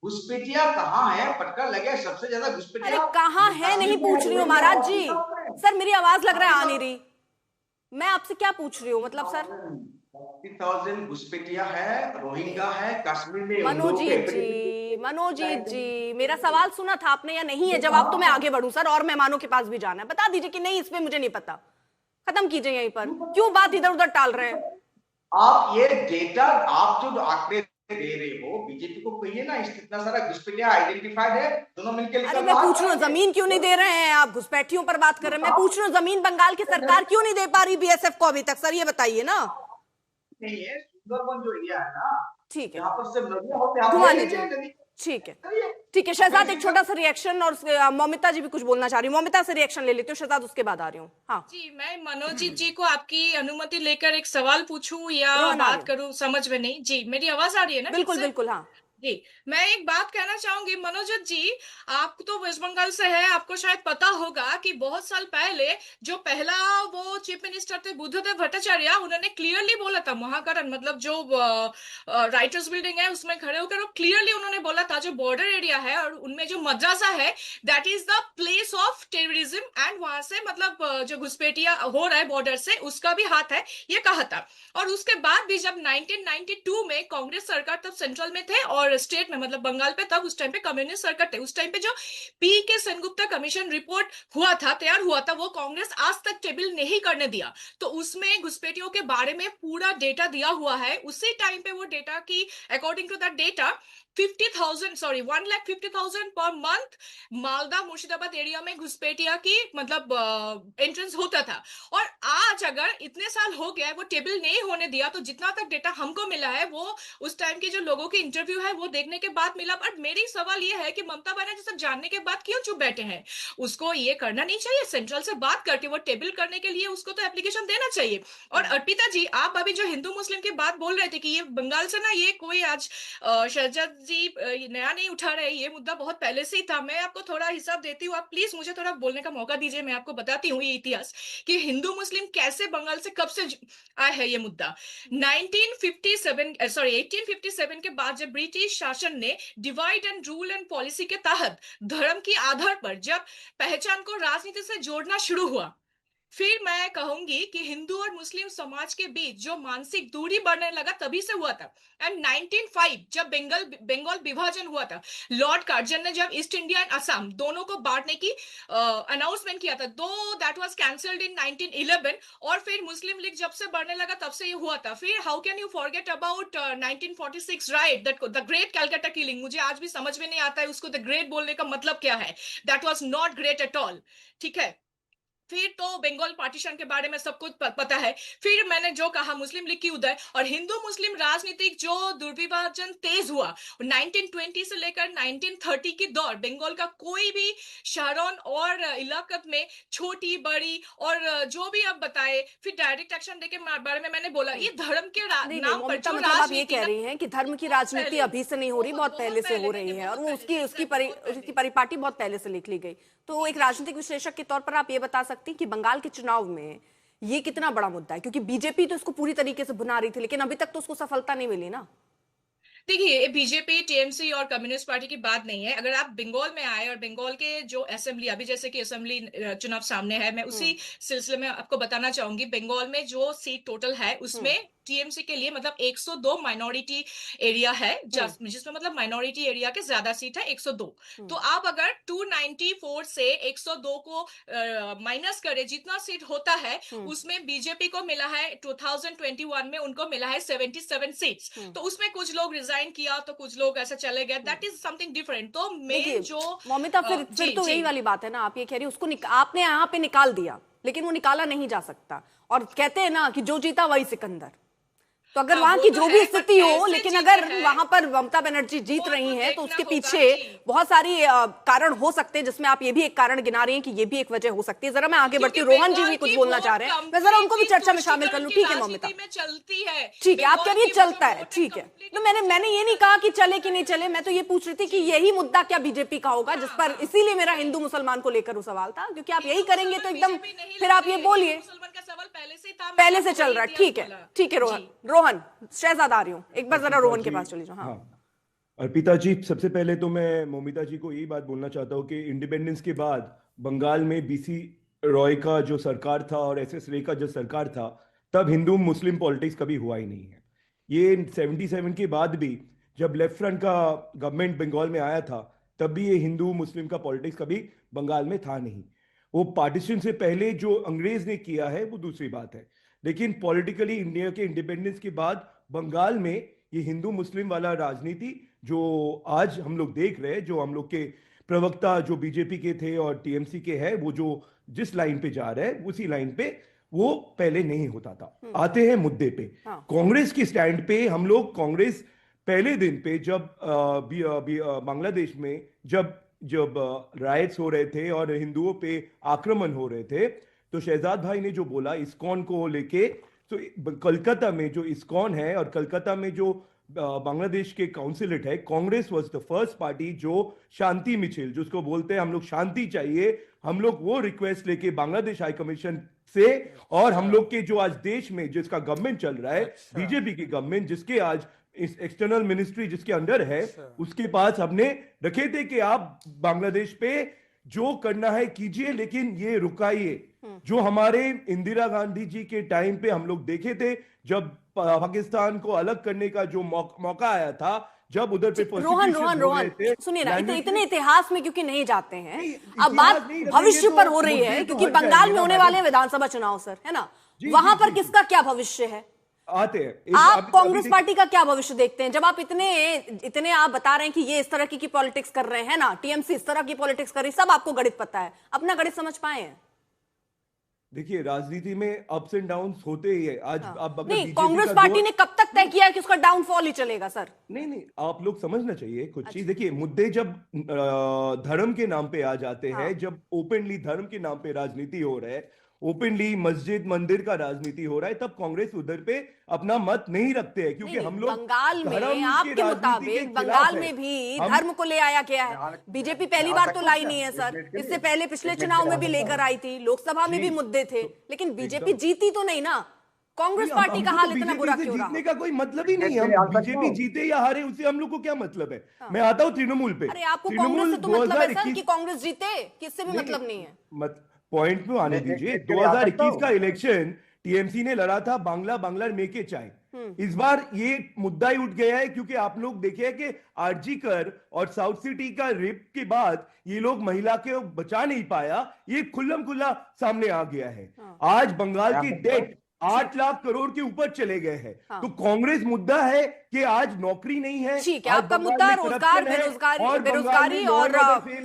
Speaker 8: घुसपैठिया कहाँ है? फटकार लगे सबसे ज्यादा घुसपैठिया।
Speaker 1: अरे कहाँ है नहीं पूछ रही हूँ महाराज जी। सर मेरी आवाज लग रहा है आ नहीं रही। मैं आपसे क्या पूछ रही हूँ मतलब सर?
Speaker 8: 40,000 घुसपैठिया है, रोहिंग्या है, कश्मीर में।
Speaker 1: मनोजीत जी, मेरा सवाल सुना था आपने या नहीं है? जवाब तो मैं आगे बढ़ूं सर, और मेहमानों के पास भी जाना है। बता दीजिए कि नहीं, इसमें मुझे नहीं पता। खत्म कीजिए यहीं पर, क्यों बात इधर उधर टाल रहे हैं?
Speaker 8: आप ये डेटा, आप जो आंकड़े दे रहे हो, बीजेपी को कहिए ना, इतना सारा घुसपैठिया आइडेंटिफाइड है, दोनों मिलकर।
Speaker 1: अरे मैं पूछ रही हूँ, जमीन क्यों नहीं दे रहे हैं आप? घुसपैठियों पर बात कर रहे हैं। मैं पूछ रही हूँ, जमीन बंगाल की सरकार क्यों नहीं दे पा रही बीएसएफ को अभी तक? सर ये बताइए ना।
Speaker 8: नहीं है, सुंदरबन जो एरिया है ना,
Speaker 1: ठीक है,
Speaker 8: यहाँ पर सिर्फ नदियां होते हैं,
Speaker 1: घुमा लीजिए। ठीक है शहजाद, एक छोटा सा रिएक्शन, और मौमिता जी भी कुछ बोलना चाह रही हूँ। मौमिता से रिएक्शन ले लेती हूँ, शहजाद उसके बाद आ रही हूँ। हाँ
Speaker 9: जी, मैं मनोजीत जी को आपकी अनुमति लेकर एक सवाल पूछूं या बात करूं, समझ में नहीं। जी, मेरी आवाज आ रही है ना?
Speaker 1: बिल्कुल बिल्कुल। हाँ
Speaker 9: जी, मैं एक बात कहना चाहूंगी मनोजीत जी, आप तो वेस्ट बंगाल से है, आपको शायद पता होगा कि बहुत साल पहले जो पहला वो चीफ मिनिस्टर थे बुद्धदेव भट्टाचार्य, उन्होंने क्लियरली बोला था, महाकरण मतलब जो राइटर्स बिल्डिंग है उसमें खड़े होकर वो क्लियरली उन्होंने बोला था, जो बॉर्डर एरिया है और उनमें जो मद्रासा है, that is the place of terrorism, and वहां से मतलब जो घुसपैठिया हो रहा है बॉर्डर से, उसका भी हाथ है, ये कहा था। और उसके बाद भी जब 1992 में कांग्रेस सरकार तब सेंट्रल में थे और स्टेट में मतलब बंगाल पे, तब उस टाइम पे कम्युनिस्ट सरकार थे। उस टाइम पे जो पी के सेनगुप्ता कमीशन रिपोर्ट तैयार हुआ था, वो कांग्रेस आज तक टेबल नहीं करने दिया। तो उसमें घुसपैठियों के बारे में पूरा डेटा दिया हुआ है। उसी टाइम पे वो डेटा की according to that data 1,50,000 per month Malda Murshidabad area में घुसपैठिया की मतलब एंट्रेंस होता था। और आज अगर इतने साल हो गया वो टेबल नहीं होने दिया, तो जितना तक डेटा हमको मिला है वो उस टाइम के जो लोगों के इंटरव्यू है वो देखने के बाद मिला। बट मेरी सवाल ये है कि ममता बनर्जी सब जानने के बाद क्यों चुप बैठे हैं? उसको ये करना नहीं चाहिए, सेंट्रल से बात करके वो टेबल करने के लिए उसको तो एप्लीकेशन देना चाहिए। और अर्पिता जी, आप अभी जो हिंदू मुस्लिम की बात बोल रहे थे कि ये बंगाल से ना, ये कोई आज शहजाद जी नया नहीं उठा रहे, ये मुद्दा बहुत पहले से ही था। मैं आपको थोड़ा हिसाब देती हूँ, आप प्लीज मुझे थोड़ा बोलने का मौका दीजिए। मैं आपको बताती हूँ ये इतिहास कि हिंदू मुस्लिम कैसे बंगाल से कब से आया है ये मुद्दा। 1857 के बाद जब ब्रिटिश शासन ने divide and rule and policy के तहत धर्म के आधार पर जब पहचान को राजनीति से जोड़ना शुरू हुआ, फिर मैं कहूंगी कि हिंदू और मुस्लिम समाज के बीच जो मानसिक दूरी बढ़ने लगा तभी से हुआ था। एंड 1905 जब बंगाल विभाजन हुआ था, लॉर्ड कार्जन ने जब ईस्ट इंडिया एंड असम दोनों को बांटने की अनाउंसमेंट किया था, दो दैट वाज कैंसल्ड इन 1911। और फिर मुस्लिम लीग जब से बढ़ने लगा तब से ये हुआ था। फिर how can you forget about 1946 right, that the great Calcutta killing. मुझे आज भी समझ में नहीं आता है उसको द ग्रेट बोलने का मतलब क्या है। That was not great at all, ठीक है। फिर तो बंगाल पार्टीशन के बारे में सब कुछ पता है। फिर मैंने जो कहा मुस्लिम लीग की उदय और हिंदू मुस्लिम राजनीतिक जो दुर्विभाजन तेज हुआ 1920 से लेकर 1930 की दौर, बंगाल का कोई भी शहरों और इलाकत में छोटी बड़ी और जो भी आप बताए, फिर डायरेक्ट एक्शन डे के बारे में मैंने बोला, ये धर्म के नाम पर जो
Speaker 1: मतलब आप ये कह रही हैं कि धर्म की राजनीति अभी से नहीं हो रही, बहुत पहले से हो रही है, और वो उसकी परिपाटी बहुत पहले से लिख ली गई। तो एक राजनीतिक विश्लेषक के तौर पर आप ये बता सकती हैं कि बंगाल के चुनाव में ये कितना बड़ा मुद्दा है? क्योंकि बीजेपी तो इसको पूरी तरीके से भुना रही थी, लेकिन अभी तक तो उसको सफलता नहीं मिली ना।
Speaker 9: देखिए, बीजेपी टीएमसी और कम्युनिस्ट पार्टी की बात नहीं है। अगर आप बंगाल में आए और बंगाल के जो असेंबली, अभी जैसे कि असेंबली चुनाव सामने है, मैं उसी सिलसिले में आपको बताना चाहूंगी, बंगाल में जो सीट टोटल है उसमें टीएमसी के लिए, मतलब 102 माइनॉरिटी एरिया है, जिसमें मतलब माइनॉरिटी एरिया के ज्यादा सीट है 102। तो आप अगर 294 से 102 को माइनस करें, जितना सीट होता है उसमें बीजेपी को मिला है 2021 में उनको मिला है 77 सीट्स। तो उसमें कुछ लोग रिजाइन किया तो कुछ लोग ऐसे चले गए, दैट इज समथिंग डिफरेंट। तो मेन जो
Speaker 1: मौमिता, फिर तो यही वाली बात है ना, आप ये कह रही उसको आपने यहाँ पे निकाल दिया, लेकिन वो निकाला नहीं जा सकता, और कहते हैं ना कि जो जीता वही सिकंदर। तो अगर वहां की जो भी स्थिति हो, लेकिन अगर वहां पर ममता बनर्जी जीत रही हैं, तो उसके पीछे बहुत सारी कारण हो सकते हैं, जिसमें आप ये भी एक कारण गिना रही हैं कि ये भी एक वजह हो सकती है। जरा मैं आगे बढ़ती हूँ, रोहन जी भी कुछ बोलना चाह रहे हैं, मैं जरा उनको भी चर्चा में शामिल कर लूं। ठीक है ममता, ठीक है, आप कह रही चलता है, ठीक है। तो मैंने ये नहीं कहा कि चले कि नहीं चले, मैं तो ये पूछ रही थी कि यही मुद्दा क्या बीजेपी का होगा, जिस पर इसीलिए मेरा हिंदू मुसलमान को लेकर वो सवाल था, क्योंकि आप यही करेंगे तो एकदम फिर आप ये बोलिए पहले से चल रहा है। ठीक है, ठीक है रोहन, शहजाद आ रही हूँ, एक बार जरा रोहन के पास चली जाओ। हाँ
Speaker 10: अर्पिता जी, सबसे पहले तो मैं मौमिता जी को यही बात बोलना चाहता हूँ कि इंडिपेंडेंस के बाद बंगाल में बीसी रॉय का जो सरकार था और एसएस रे का जो सरकार था, तब हिंदू मुस्लिम पॉलिटिक्स कभी हुआ ही नहीं है। ये 77 के बाद भी जब लेफ्ट फ्रंट का गवर्नमेंट बंगाल में आया था, तब भी ये हिंदू मुस्लिम का पॉलिटिक्स कभी बंगाल में था नहीं। वो पार्टीशन से पहले जो अंग्रेज ने किया है वो दूसरी बात है, लेकिन पॉलिटिकली इंडिया के इंडिपेंडेंस के बाद बंगाल में ये हिंदू मुस्लिम वाला राजनीति जो आज हम लोग देख रहे हैं, जो हम लोग के प्रवक्ता जो बीजेपी के थे और टीएमसी के हैं, वो जो जिस लाइन पे जा रहे हैं उसी लाइन पे वो पहले नहीं होता था। आते हैं मुद्दे पे, कांग्रेस की स्टैंड पे। हम लोग कांग्रेस पहले दिन पे जब बांग्लादेश में जब राइट्स हो रहे थे और हिंदुओं पे आक्रमण हो रहे थे, तो शहजाद भाई ने जो बोला इस्कॉन को लेके, तो कलकत्ता में जो इस्कॉन है और कलकत्ता में जो बांग्लादेश के काउंसिलेट है, Congress was the first party जो शांति मिছিল, जिसको बोलते हैं हम लोग शांति चाहिए, हम लोग वो रिक्वेस्ट लेके बांग्लादेश हाई कमीशन से, और हम लोग के जो आज देश में जिसका गवर्नमेंट चल रहा है, बीजेपी की गवर्नमेंट, जिसके आज इस एक्सटर्नल मिनिस्ट्री जिसके अंडर है, उसके पास हमने रखे थे कि आप बांग्लादेश पे जो करना है कीजिए, लेकिन ये रुकाइए। जो हमारे इंदिरा गांधी जी के टाइम पे हम लोग देखे थे, जब पाकिस्तान को अलग करने का जो मौका आया था, जब उधर पे
Speaker 1: रोहन सुनिए ना, इतने इतिहास में क्योंकि नहीं जाते हैं, अब बात भविष्य पर हो रही है, क्योंकि बंगाल में होने वाले विधानसभा चुनाव सर, है ना, वहां पर किसका क्या भविष्य है?
Speaker 10: आते हैं
Speaker 1: आप कांग्रेस पार्टी का क्या भविष्य देखते हैं, जब आप इतने आप बता रहे हैं कि ये इस तरह की पॉलिटिक्स कर रहे हैं ना, टीएमसी इस तरह की पॉलिटिक्स कर रही, सब आपको गणित पता है, अपना गणित समझ पाए हैं?
Speaker 10: देखिए, राजनीति में अप्स एंड डाउन्स होते ही है। आज आप
Speaker 1: नहीं, कांग्रेस पार्टी ने कब तक तय किया है कि उसका डाउनफॉल ही चलेगा सर?
Speaker 10: नहीं, आप लोग समझना चाहिए कुछ चीज। देखिए, मुद्दे जब धर्म के नाम पे आ जाते हैं, जब ओपनली धर्म के नाम पे राजनीति हो रहा है, ओपनली मस्जिद मंदिर का राजनीति हो रहा है, तब कांग्रेस उधर पे अपना मत नहीं रखते हैं, क्योंकि हम लोग
Speaker 1: बंगाल में आपके मुताबिक बंगाल में भी धर्म को ले आया गया है। बीजेपी पहली बार तो लाई नहीं है सर, इससे पहले पिछले चुनाव में भी लेकर आई थी, लोकसभा में भी मुद्दे थे, लेकिन बीजेपी जीती तो नहीं ना। कांग्रेस पार्टी का हाल इतना बुरा क्यों रहा?
Speaker 10: जीतने का कोई मतलब ही नहीं है, हम बीजेपी जीते या हारे उससे हम लोग को क्या मतलब है। मैं आता हूँ तृणमूल पे।
Speaker 1: अरे आपको कांग्रेस से तो मतलब है सर कि कांग्रेस जीते, किससे भी मतलब नहीं है।
Speaker 10: पॉइंट में आने दीजिए। 2021 का इलेक्शन टीएमसी ने लड़ा था, बांग्ला मेके चाय। इस बार ये मुद्दा ही उठ गया है, क्योंकि आप लोग देखे कि आरजीकर और साउथ सिटी का रेप के बाद ये लोग महिला के बचा नहीं पाया, ये खुल्लम खुल्ला सामने आ गया है। आज बंगाल की डेट 8 लाख करोड़ के ऊपर चले गए हैं। तो कांग्रेस मुद्दा है कि आज नौकरी नहीं है।
Speaker 1: ठीक है, आपका मुद्दा रोजगार, बेरोजगारी और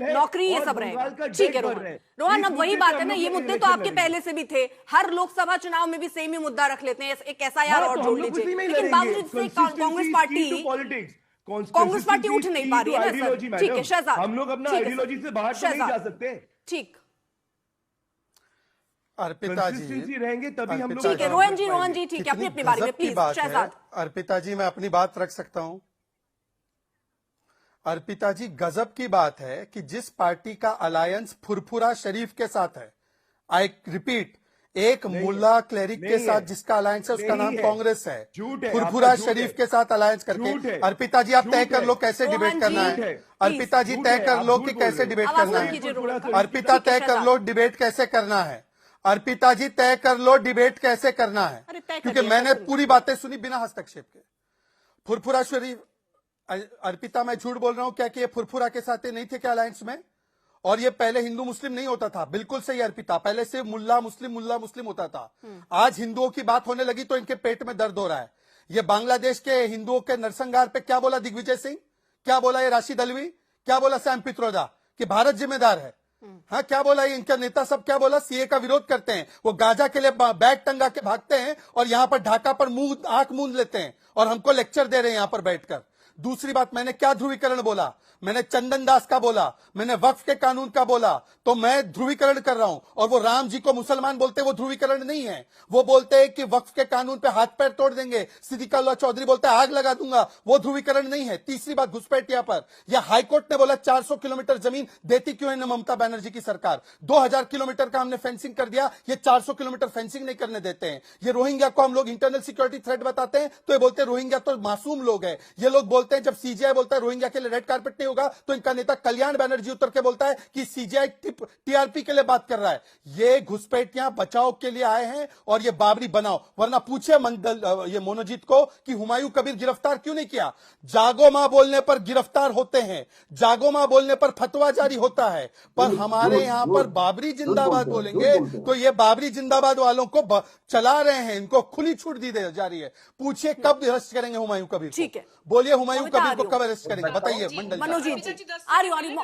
Speaker 1: नौकरी, ये सब रहेगा। ठीक है रोहन, अब वही बात है ना, ये मुद्दे तो आपके पहले से भी थे, हर लोकसभा चुनाव में भी सेम ही मुद्दा रख लेते हैं, एक एसआईआर और जोड़ लीजिए, लेकिन बावजूद से कांग्रेस पार्टी उठ नहीं पा रही है ना सर। ठीक है शहजाद,
Speaker 10: हम लोग अपना आइडियोलॉजी से बाहर नहीं जा सकते।
Speaker 1: ठीक,
Speaker 7: अर्पिता जी
Speaker 10: रहेंगे तभी हम लोग।
Speaker 1: ठीक है रोहन जी ठीक है, अपनी बारी में प्लीज शहजाद।
Speaker 7: अर्पिता जी, मैं अपनी बात रख सकता हूं? अर्पिता जी, गजब की बात है कि जिस पार्टी का अलायंस फुरफुरा शरीफ के साथ है, आई रिपीट, एक मुल्ला क्लेरिक के साथ जिसका अलायंस है उसका नाम कांग्रेस है, फुरफुरा शरीफ के साथ अलायंस करके। अर्पिता जी, आप तय कर लो कैसे डिबेट करना है। अर्पिता जी, तय कर लो कि कैसे डिबेट करना है। अर्पिता, तय कर लो डिबेट कैसे करना है। अर्पिता जी तय कर लो डिबेट कैसे करना है,
Speaker 1: अरे तय कर
Speaker 7: क्योंकि
Speaker 1: लिया,
Speaker 7: मैंने
Speaker 1: तय कर
Speaker 7: पूरी बातें सुनी बिना हस्तक्षेप के। फुरफुरा शरीफ, अर्पिता मैं झूठ बोल रहा हूं क्या कि ये फुरफुरा के साथ नहीं थे क्या अलायंस में? और ये पहले हिंदू मुस्लिम नहीं होता था, बिल्कुल सही अर्पिता, पहले से मुल्ला मुस्लिम होता था। आज हिंदुओं की बात होने लगी तो इनके पेट में दर्द हो रहा है। ये बांग्लादेश के हिंदुओं के नरसंहार पे क्या बोला दिग्विजय सिंह, क्या बोला ये राशिद अल्वी, क्या बोला सैम पित्रोदा कि भारत जिम्मेदार है? हाँ, क्या बोला ये इनका नेता सब, क्या बोला? सीए का विरोध करते हैं, वो गाजा के लिए बैग टंगा के भागते हैं और यहां पर ढाका पर मुंह आंख मूंद लेते हैं और हमको लेक्चर दे रहे हैं यहां पर बैठकर। दूसरी बात, मैंने क्या ध्रुवीकरण बोला? मैंने चंदन दास का बोला, मैंने वक्फ के कानून का बोला, तो मैं ध्रुवीकरण कर रहा हूं। और वो राम जी को मुसलमान बोलते हैं, वो ध्रुवीकरण नहीं है। वो बोलते हैं कि वक्फ के कानून पे हाथ पैर तोड़ देंगे, सिद्दीकुल्लाह चौधरी बोलता है आग लगा दूंगा, वो ध्रुवीकरण नहीं है। तीसरी बात, घुसपैठिया पर यह हाईकोर्ट ने बोला 400 किलोमीटर जमीन देती क्यों है न ममता बनर्जी की सरकार? 2000 किलोमीटर का हमने फेंसिंग कर दिया, ये 400 किलोमीटर फेंसिंग नहीं करने देते हैं। ये रोहिंग्या को हम लोग इंटरनल सिक्योरिटी थ्रेट बताते हैं तो ये बोलते हैं रोहिंग्या तो मासूम लोग हैं। ये लोग बोलते हैं जब सीजीआई बोलता है रोहिंग्या के लिए रेड कार्पेट नहीं होगा तो इनका नेता कल्याण बनर्जी उतर के बोलता है कि सीजीआई टीआरपी के लिए बात कर रहा है। ये घुसपैठियां बचाव के लिए आए हैं और ये बाबरी बनाओ, वरना पूछे ये मोनोजीत को कि हुमायूं कबीर गिरफ्तार क्यों नहीं किया? जागो मां बोलने पर गिरफ्तार होते हैं, जागो मां बोलने पर फतवा जारी होता है, पर हमारे यहां पर बाबरी जिंदाबाद बोलेंगे तो ये बाबरी जिंदाबाद वालों को चला रहे हैं, इनको खुली छूट दी जा रही है। पूछिए कब अरेस्ट करेंगे हुमायूं कबीर? ठीक है, बोलिए हुमायूं कबीर को कब अरेस्ट करेंगे, बताइए मंडल।
Speaker 1: मनोजीत जी आ रही हो?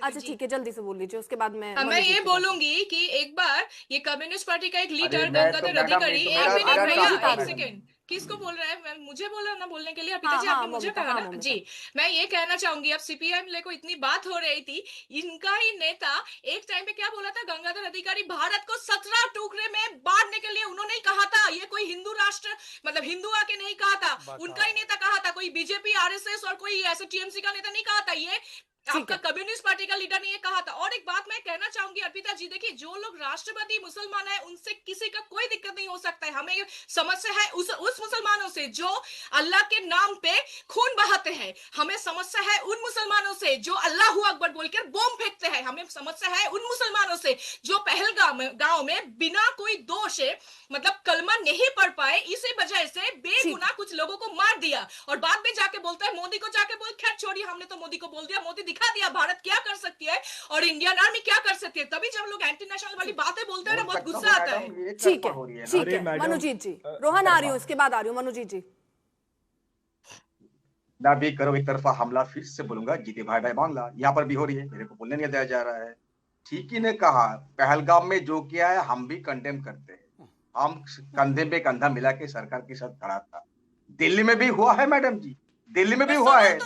Speaker 1: अच्छा ठीक है, जल्दी से बोल लीजिए, उसके बाद
Speaker 9: मैं ये बोलूंगी कि एक बार ये कम्युनिस्ट पार्टी का एक लीडर गंगाधर अधिकारी, एक मिनट भैया, एक सेकेंड, किसको बोल रहा है? मुझे बोला ना बोलने के लिए, अपिता जी आपने मुझे कहा ना जी। मैं ये कहना चाहूंगी, अब सीपीआई को इतनी बात हो रही थी, इनका ही नेता एक टाइम पे क्या बोला था? गंगाधर अधिकारी भारत को 17 टुकड़े में बांटने के लिए उन्होंने ही कहा था। ये कोई हिंदू राष्ट्र मतलब हिंदू आके नहीं कहा था, उनका ही नेता कहा था, कोई बीजेपी आरएसएस और कोई ऐसे टीएमसी का नेता नहीं कहा था, ये आपका कम्युनिस्ट पार्टी का लीडर ने ये कहा था। और एक बात मैं कहना चाहूंगी अर्पिता जी, देखिए जो लोग राष्ट्रवादी मुसलमान है उनसे किसी का कोई दिक्कत नहीं हो सकता है। हमें समस्या है उस मुसलमानों से जो अल्लाह के नाम पे खून बहाते हैं, हमें समस्या है उन मुसलमानों से जो अल्लाह अकबर बोलकर बम फेंकते हैं, हमें समस्या है उन मुसलमानों से जो पहलगाम गांव में बिना कोई दोष मतलब कलमा नहीं पढ़ पाए, इसी वजह से बेगुनाह कुछ लोगों को मार दिया और बाद में जाके बोलता है मोदी को जाके बोल, खैर छोड़िए, हमने तो मोदी को बोल दिया, मोदी दिखा दिया भारत क्या कर सकती है और इंडियन आर्मी क्या कर सकती है। तभी जब लोग एंटी नेशनल वाली बातें बोलते हैं ना, बहुत गुस्सा आता है।
Speaker 1: ठीक है, ठीक है मनोजीत जी, रोहन आ रही हूँ, इसके बाद आ रही हूँ मनोजीत जी।
Speaker 11: ना भी करो एक तरफा हमला, फिर से बोलूंगा जीते भाई भाई बांग्ला, यहाँ पर भी हो रही है, मेरे को बोलने नहीं दिया जा रहा है। ठीक ही ने कहा, पहलगाम में जो किया है हम भी कंडेम करते हैं, हम कंधे पे कंधा मिला के सरकार के साथ खड़ा था। दिल्ली में भी हुआ है मैडम जी, दिल्ली में भी हुआ है।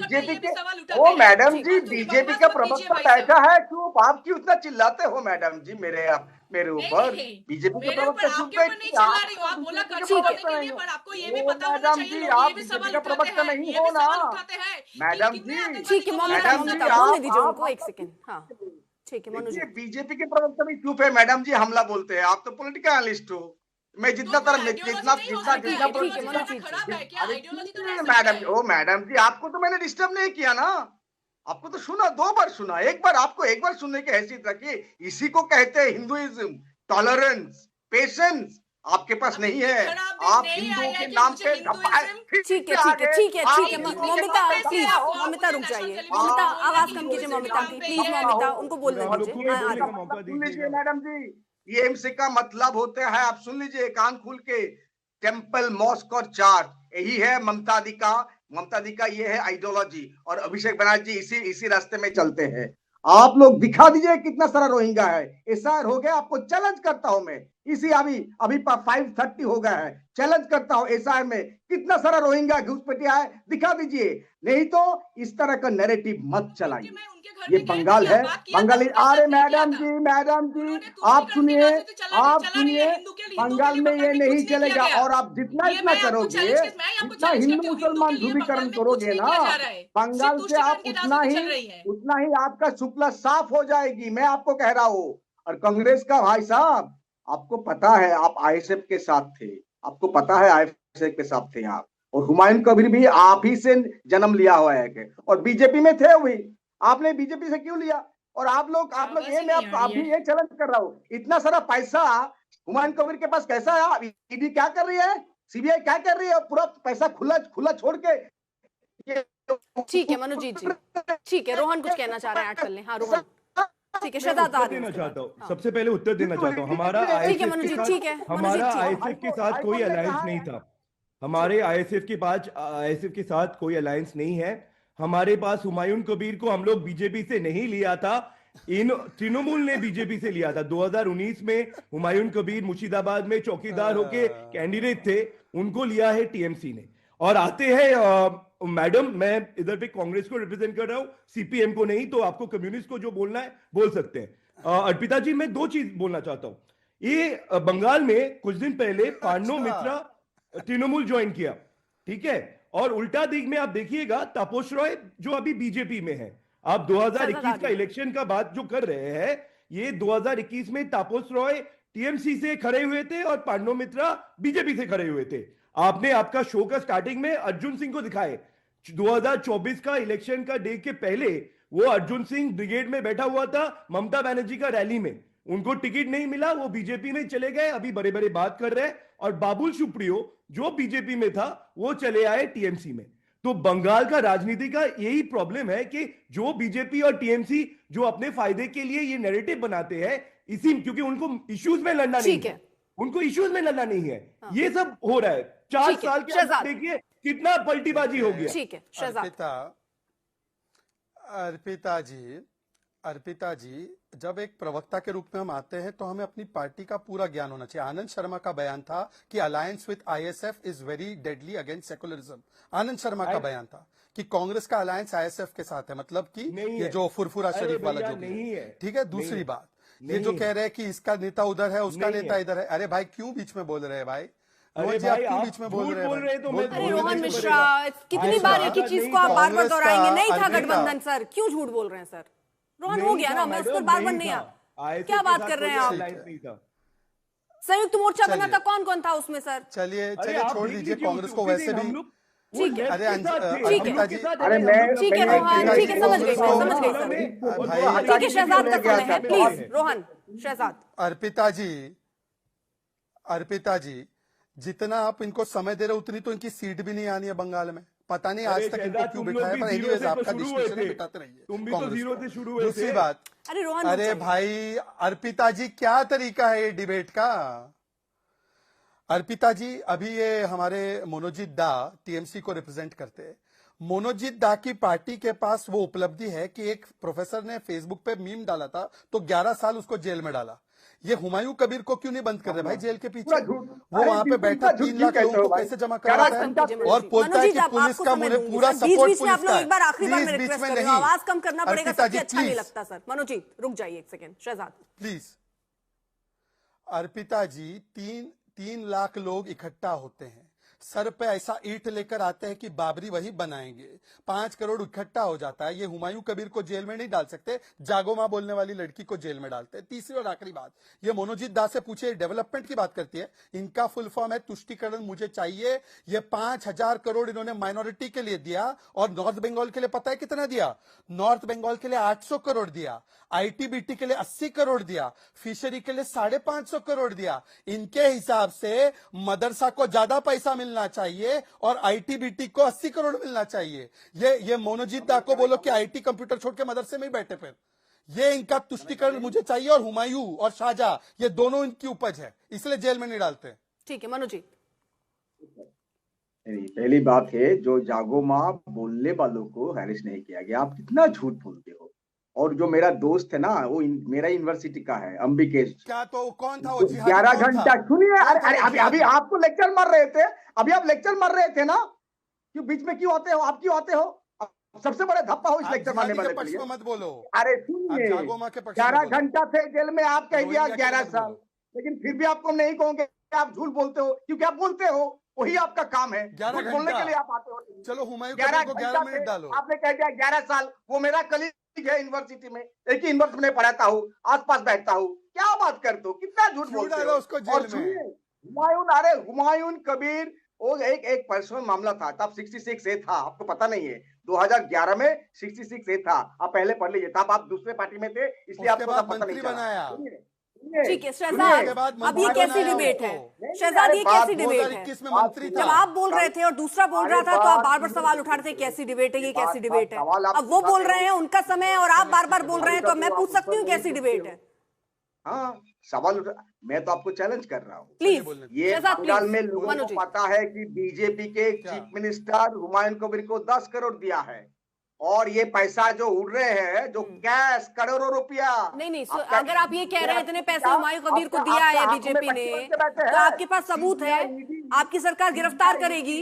Speaker 11: बीजेपी के ओ मैडम जी, बीजेपी का प्रवक्ता बैठा है, क्यों आप क्यों इतना चिल्लाते हो मैडम जी मेरे ऊपर? बीजेपी के प्रवक्ता चुप बैठिए, मैडम जी आप बीजेपी का प्रवक्ता नहीं हो ना मैडम जी।
Speaker 1: ठीक है, बोलने दीजिए उनको, एक सेकंड। हाँ ठीक है मनोज,
Speaker 11: बीजेपी के प्रवक्ता भी चुप है मैडम जी, हमला बोलते हैं। आप तो पॉलिटिकल एनालिस्ट हो, मैं जितना मैडम ओ मैडम जी, आपको तो मैंने डिस्टर्ब नहीं किया ना, आपको तो सुना, 2 बार सुना, एक बार सुनने की हैसियत रखिए। इसी को कहते हैं हिंदुइज्म, टॉलरेंस, पेशेंस आपके पास नहीं है। आप हिंदुओं के नाम पे
Speaker 1: ठीक है ममिता प्लीज, ममिता रुक जाइए, ममिता आवाज कम कीजिए, ममिता की प्लीज, ममिता उनको बोलने दीजिए।
Speaker 11: मैडम जी, ये एमसी का मतलब होते हैं, आप सुन लीजिए कान खोल के, टेम्पल, मॉस्क और चर्च, यही है ममता दी का ये है आइडियोलॉजी। और अभिषेक बनर्जी इसी रास्ते में चलते हैं। आप लोग दिखा दीजिए कितना सारा रोहिंग्या है, एसआर हो गया, आपको चैलेंज करता हूं मैं, इसी अभी 530 हो गया है, चैलेंज करता हूं एसआर में कितना सारा रोहिंग्या घुसपैठिया है, दिखा दीजिए। नहीं तो इस तरह का नैरेटिव मत चलाइए। ये बंगाल है, बंगाली। अरे मैडम जी आप सुनिए, बंगाल में ये नहीं चलेगा। और आप जितना इतना करोगे, जितना हिंदू मुसलमान ध्रुवीकरण करोगे ना बंगाल से, आप उतना ही आपका शुक्ला साफ हो जाएगी, मैं आपको कह रहा हूँ। और कांग्रेस का भाई साहब, आपको पता है आप आईएसएफ के साथ थे, आपको पता है आईएसएफ के साथ थे आप, और हुमायूं कबीर भी आप ही से जन्म लिया हुआ है, और बीजेपी में थे वही, आपने बीजेपी से क्यों लिया? और आप लोग ये मैं आप भी ये चैलेंज कर रहा हूँ, इतना सारा पैसा हुमायूं कबीर के पास कैसा है? ईडी क्या कर रही है, सीबीआई क्या कर रही है? पूरा पैसा खुला छोड़ के।
Speaker 1: ठीक है मनोजीत जी, ठीक है। रोहन कुछ कहना चाह रहे हैं, ऐड कर लें। हाँ रोहन, ठीक है। शहजाद
Speaker 10: देना चाहता हूँ, सबसे पहले उत्तर देना चाहता हूँ। हमारा
Speaker 1: ठीक है मनोजीत, ठीक है।
Speaker 10: हमारा आईएसएफ के साथ कोई अलायंस नहीं था। हमारे आईएसएफ के साथ कोई अलायंस नहीं है। हमारे पास हुमायूं कबीर को हम लोग बीजेपी से नहीं लिया था, इन तृणमूल ने बीजेपी से लिया था। 2019 में हुमायूं कबीर मुर्शिदाबाद में चौकीदार होके कैंडिडेट थे, उनको लिया है टीएमसी ने। और आते हैं मैडम, मैं इधर पे कांग्रेस को रिप्रेजेंट कर रहा हूं, सीपीएम को नहीं, तो आपको कम्युनिस्ट को जो बोलना है बोल सकते हैं। अर्पिता जी, मैं दो चीज बोलना चाहता हूं। ये बंगाल में कुछ दिन पहले पांडो मित्रा तृणमूल ज्वाइन किया, ठीक है, और उल्टा दिग में आप देखिएगा तापस रॉय जो अभी बीजेपी में है। आप 2021 का इलेक्शन का बात जो कर रहे हैं, ये 2021 में तापस रॉय टीएमसी से खड़े हुए थे और पांडो मित्रा बीजेपी से खड़े हुए थे। आपने आपका शो का स्टार्टिंग में अर्जुन सिंह को दिखाए। 2024 का इलेक्शन का डे के पहले वो अर्जुन सिंह ब्रिगेड में बैठा हुआ था ममता बनर्जी का रैली में, उनको टिकट नहीं मिला, वो बीजेपी में चले गए, अभी बड़े बड़े बात कर रहे हैं। और बाबुल सुप्रियो जो बीजेपी में था वो चले आए टीएमसी में। तो बंगाल का राजनीति का यही प्रॉब्लम है कि जो बीजेपी और टीएमसी जो अपने फायदे के लिए ये नैरेटिव बनाते हैं, इसी क्योंकि उनको इश्यूज में लड़ना नहीं है, उनको इश्यूज में लड़ना नहीं है। हाँ। ये सब हो रहा है 4 साल के अंदर, देखिए कितना पलटीबाजी हो गया।
Speaker 1: ठीक है
Speaker 7: अर्पिता जी, जब एक प्रवक्ता के रूप में हम आते हैं तो हमें अपनी पार्टी का पूरा ज्ञान होना चाहिए। आनंद शर्मा का बयान था कि alliance with ISF is very deadly against secularism. Anand Sharma का बयान था कि कांग्रेस का अलायंस आईएसएफ के साथ है, मतलब कि ये जो फुरफुरा शरीफ वाला जो नहीं है। ठीक है, दूसरी बात, ये जो कह रहे हैं कि इसका नेता उधर है, उसका नेता इधर है, अरे भाई क्यों बीच में बोल रहे हैं भाई?
Speaker 10: अरे भाई, आप बीच में बोल रहे हैं तो मैं
Speaker 1: रोहन मिश्रा, कितनी बार एक ही चीज को आप बार बार दोहराएंगे? नहीं था गठबंधन सर, क्यों झूठ बोल रहे हैं सर? रोहन हो गया ना, मैं उस पर बार बार नहीं आ, क्या बात कर रहे हैं आप? संयुक्त मोर्चा बना था, कौन कौन था उसमें सर?
Speaker 7: चलिए छोड़ दीजिए कांग्रेस को, वैसे भी
Speaker 1: ठीक है।
Speaker 7: अरे
Speaker 1: अर्पिता जी, ठीक है रोहन, ठीक है, समझ गए सर। ठीक है, शहजाद का समय है, प्लीज रोहन। शहजाद।
Speaker 7: अर्पिता जी, जितना आप इनको समय दे रहे हो उतनी तो इनकी सीट भी नहीं आनी है बंगाल में। पता नहीं आज तक इनको क्यों बिठाया, पर एनीवेज आपका डिस्कशन बिठाते रहिए।
Speaker 10: तुम भी तो 0 से शुरू हुए थे।
Speaker 7: दूसरी बात,
Speaker 1: अरे रोहन,
Speaker 7: अरे भाई अर्पिता जी, क्या तरीका है ये डिबेट का? अर्पिता जी, अभी ये हमारे मनोजीत दा टीएमसी को रिप्रेजेंट करते हैं। मनोजीत दा की पार्टी के पास वो उपलब्धि है कि एक प्रोफेसर ने फेसबुक पे मीम डाला था तो 11 साल उसको जेल में डाला। ये हुमायूं कबीर को क्यों नहीं बंद कर रहे भाई जेल के पीछे? वो वहां पे बैठा 3 लाख लोगों को कैसे जमा करा रहा है और बोलता है कि पुलिस का मुझे पूरा सपोर्ट पुलिस का है।
Speaker 1: एक बार आखिरी बार मैं रिक्वेस्ट कर रही हूं, आवाज कम करना पड़ेगा, सबसे अच्छा नहीं लगता सर। मनोजीत रुक जाइए एक सेकंड। शहजाद
Speaker 7: प्लीज। अर्पिता जी, 3 लाख लोग इकट्ठा होते हैं, सर पे ऐसा ईंट लेकर आते हैं कि बाबरी वही बनाएंगे, 5 करोड़ इकट्ठा हो जाता है। ये हुमायूं कबीर को जेल में नहीं डाल सकते, जागोमा बोलने वाली लड़की को जेल में डालते हैं। तीसरी और आखिरी बात, ये मनोजीत दास से पूछे, डेवलपमेंट की बात करती है, इनका फुल फॉर्म है तुष्टीकरण मुझे चाहिए। ये 5000 करोड़ इन्होंने माइनॉरिटी के लिए दिया और नॉर्थ बंगाल के लिए पता है कितना दिया? नॉर्थ बंगाल के लिए 800 करोड़ दिया, आईटीबीटी के लिए 80 करोड़ दिया, फिशरी के लिए 550 करोड़ दिया। इनके हिसाब से मदरसा को ज्यादा पैसा मिलना चाहिए और आईटीबीटी को 80 करोड़ मिलना चाहिए। ये मनोजीत दा को बोलो कि आईटी कंप्यूटर छोड़ के मदरसे में ही बैठे, फिर ये इनका तुष्टीकरण मुझे चाहिए। और हुमायूं और शाहजहां, ये दोनों इनकी उपज है, इसलिए जेल में नहीं डालते।
Speaker 1: ठीक है मनोजीत।
Speaker 11: पहली बात है, जो जागोमा बोलने वालों को हैरिस नहीं किया गया। आप कितना झूठ बोलते हो। और जो मेरा दोस्त है ना, वो मेरा यूनिवर्सिटी का है, अंबिकेश।
Speaker 7: क्या तो कौन था वो?
Speaker 11: 11 घंटा सुनिए। अरे अभी आपको लेक्चर मार रहे थे, अभी आप लेक्चर मार रहे थे ना, क्यों बीच में क्यों आते हो? आप क्यों आते हो? सबसे बड़ा धप्पा हो इस लेक्चर मारने वाले के लिए।
Speaker 7: मत बोलो।
Speaker 11: अरे सुनिए, 11 घंटा थे जेल में, आप कह दिया 11 साल, लेकिन फिर भी आपको नहीं कहोगे, आप झूठ बोलते हो, क्योंकि आप बोलते हो, वही आपका काम है।
Speaker 7: 11
Speaker 11: बोलने के लिए आप आते हो।
Speaker 7: चलो हुमायूं कबीर को 11 मिनट डालो।
Speaker 11: आपने कह दिया 11 साल, वो मेरा कलीग है यूनिवर्सिटी में, एक ही यूनिवर्सिटी में पढ़ाता हूँ, आसपास बैठता हूँ। क्या बात करते हो, कितना झूठ बोलते हो।
Speaker 7: उसको जेल में।
Speaker 11: हुमायूं कबीर वो एक पर्सनल मामला था, तब 66 ए था, आपको पता नहीं है। 2011 में 66 ए था, आप पहले पढ़ लीजिए, तब आप दूसरे पार्टी में थे इसलिए आपको तब पता नहीं चला।
Speaker 1: ठीक है शहजाद, अब ये कैसी डिबेट है शहजाद, ये कैसी डिबेट है? जब आप बोल रहे थे और दूसरा बोल रहा था तो आप बार बार सवाल उठा रहे थे कैसी डिबेट है, ये कैसी डिबेट है। अब वो बोल रहे हैं उनका समय और आप बार बार बोल रहे हैं, तो मैं पूछ सकती हूँ कैसी डिबेट है?
Speaker 11: हाँ, सवाल मैं तो आपको चैलेंज कर रहा हूँ
Speaker 1: प्लीज।
Speaker 11: ये बंगाल में लोगों को पता है कि बीजेपी के चीफ मिनिस्टर हुमायूं कबीर को 10 करोड़ दिया है, और ये पैसा जो उड़ रहे हैं, जो कैश करोड़ों रुपया।
Speaker 1: नहीं, अगर आप ये कह रहे हैं इतने पैसे हुमायूं कबीर को दिया है बीजेपी ने, तो आपके पास सबूत है, आपकी सरकार गिरफ्तार करेगी।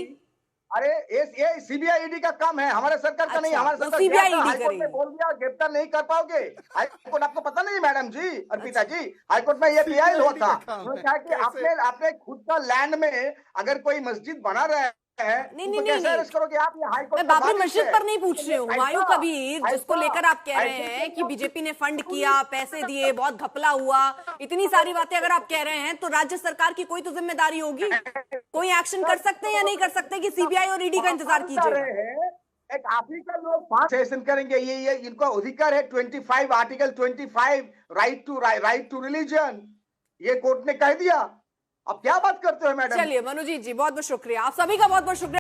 Speaker 11: अरे ये सीबीआई ईडी का काम है, हमारे सरकार का नहीं। हमारे सरकार
Speaker 1: सीबीआई ईडी
Speaker 11: करेगी। बोल दिया गिरफ्तार नहीं कर पाओगे। हाईकोर्ट आपको पता नहीं मैडम जी, अर्पिता जी, हाईकोर्ट में ये पीआई हुआ था। उन्होंने कहा कि आपने खुद का लैंड में अगर कोई मस्जिद बना रहे हैं,
Speaker 1: नहीं, मैं बाबरी मस्जिद पर नहीं पूछ रही हूँ। हुमायूं कबीर जिसको लेकर आप कह रहे हैं कि बीजेपी ने फंड किया, पैसे दिए, बहुत घपला हुआ, इतनी सारी बातें अगर आप कह रहे हैं, तो राज्य सरकार की कोई तो जिम्मेदारी होगी, कोई एक्शन कर सकते हैं या नहीं कर सकते कि सीबीआई और ईडी का इंतजार कीजिए?
Speaker 11: एक अफ्रीका लोग 5 सेशन करेंगे, ये इनको अधिकार है। 25 आर्टिकल 25 राइट टू रिलीजन, ये कोर्ट ने कह दिया। अब क्या बात करते हो मैडम?
Speaker 1: चलिए मनुजीत जी, बहुत बहुत शुक्रिया, आप सभी का बहुत बहुत शुक्रिया।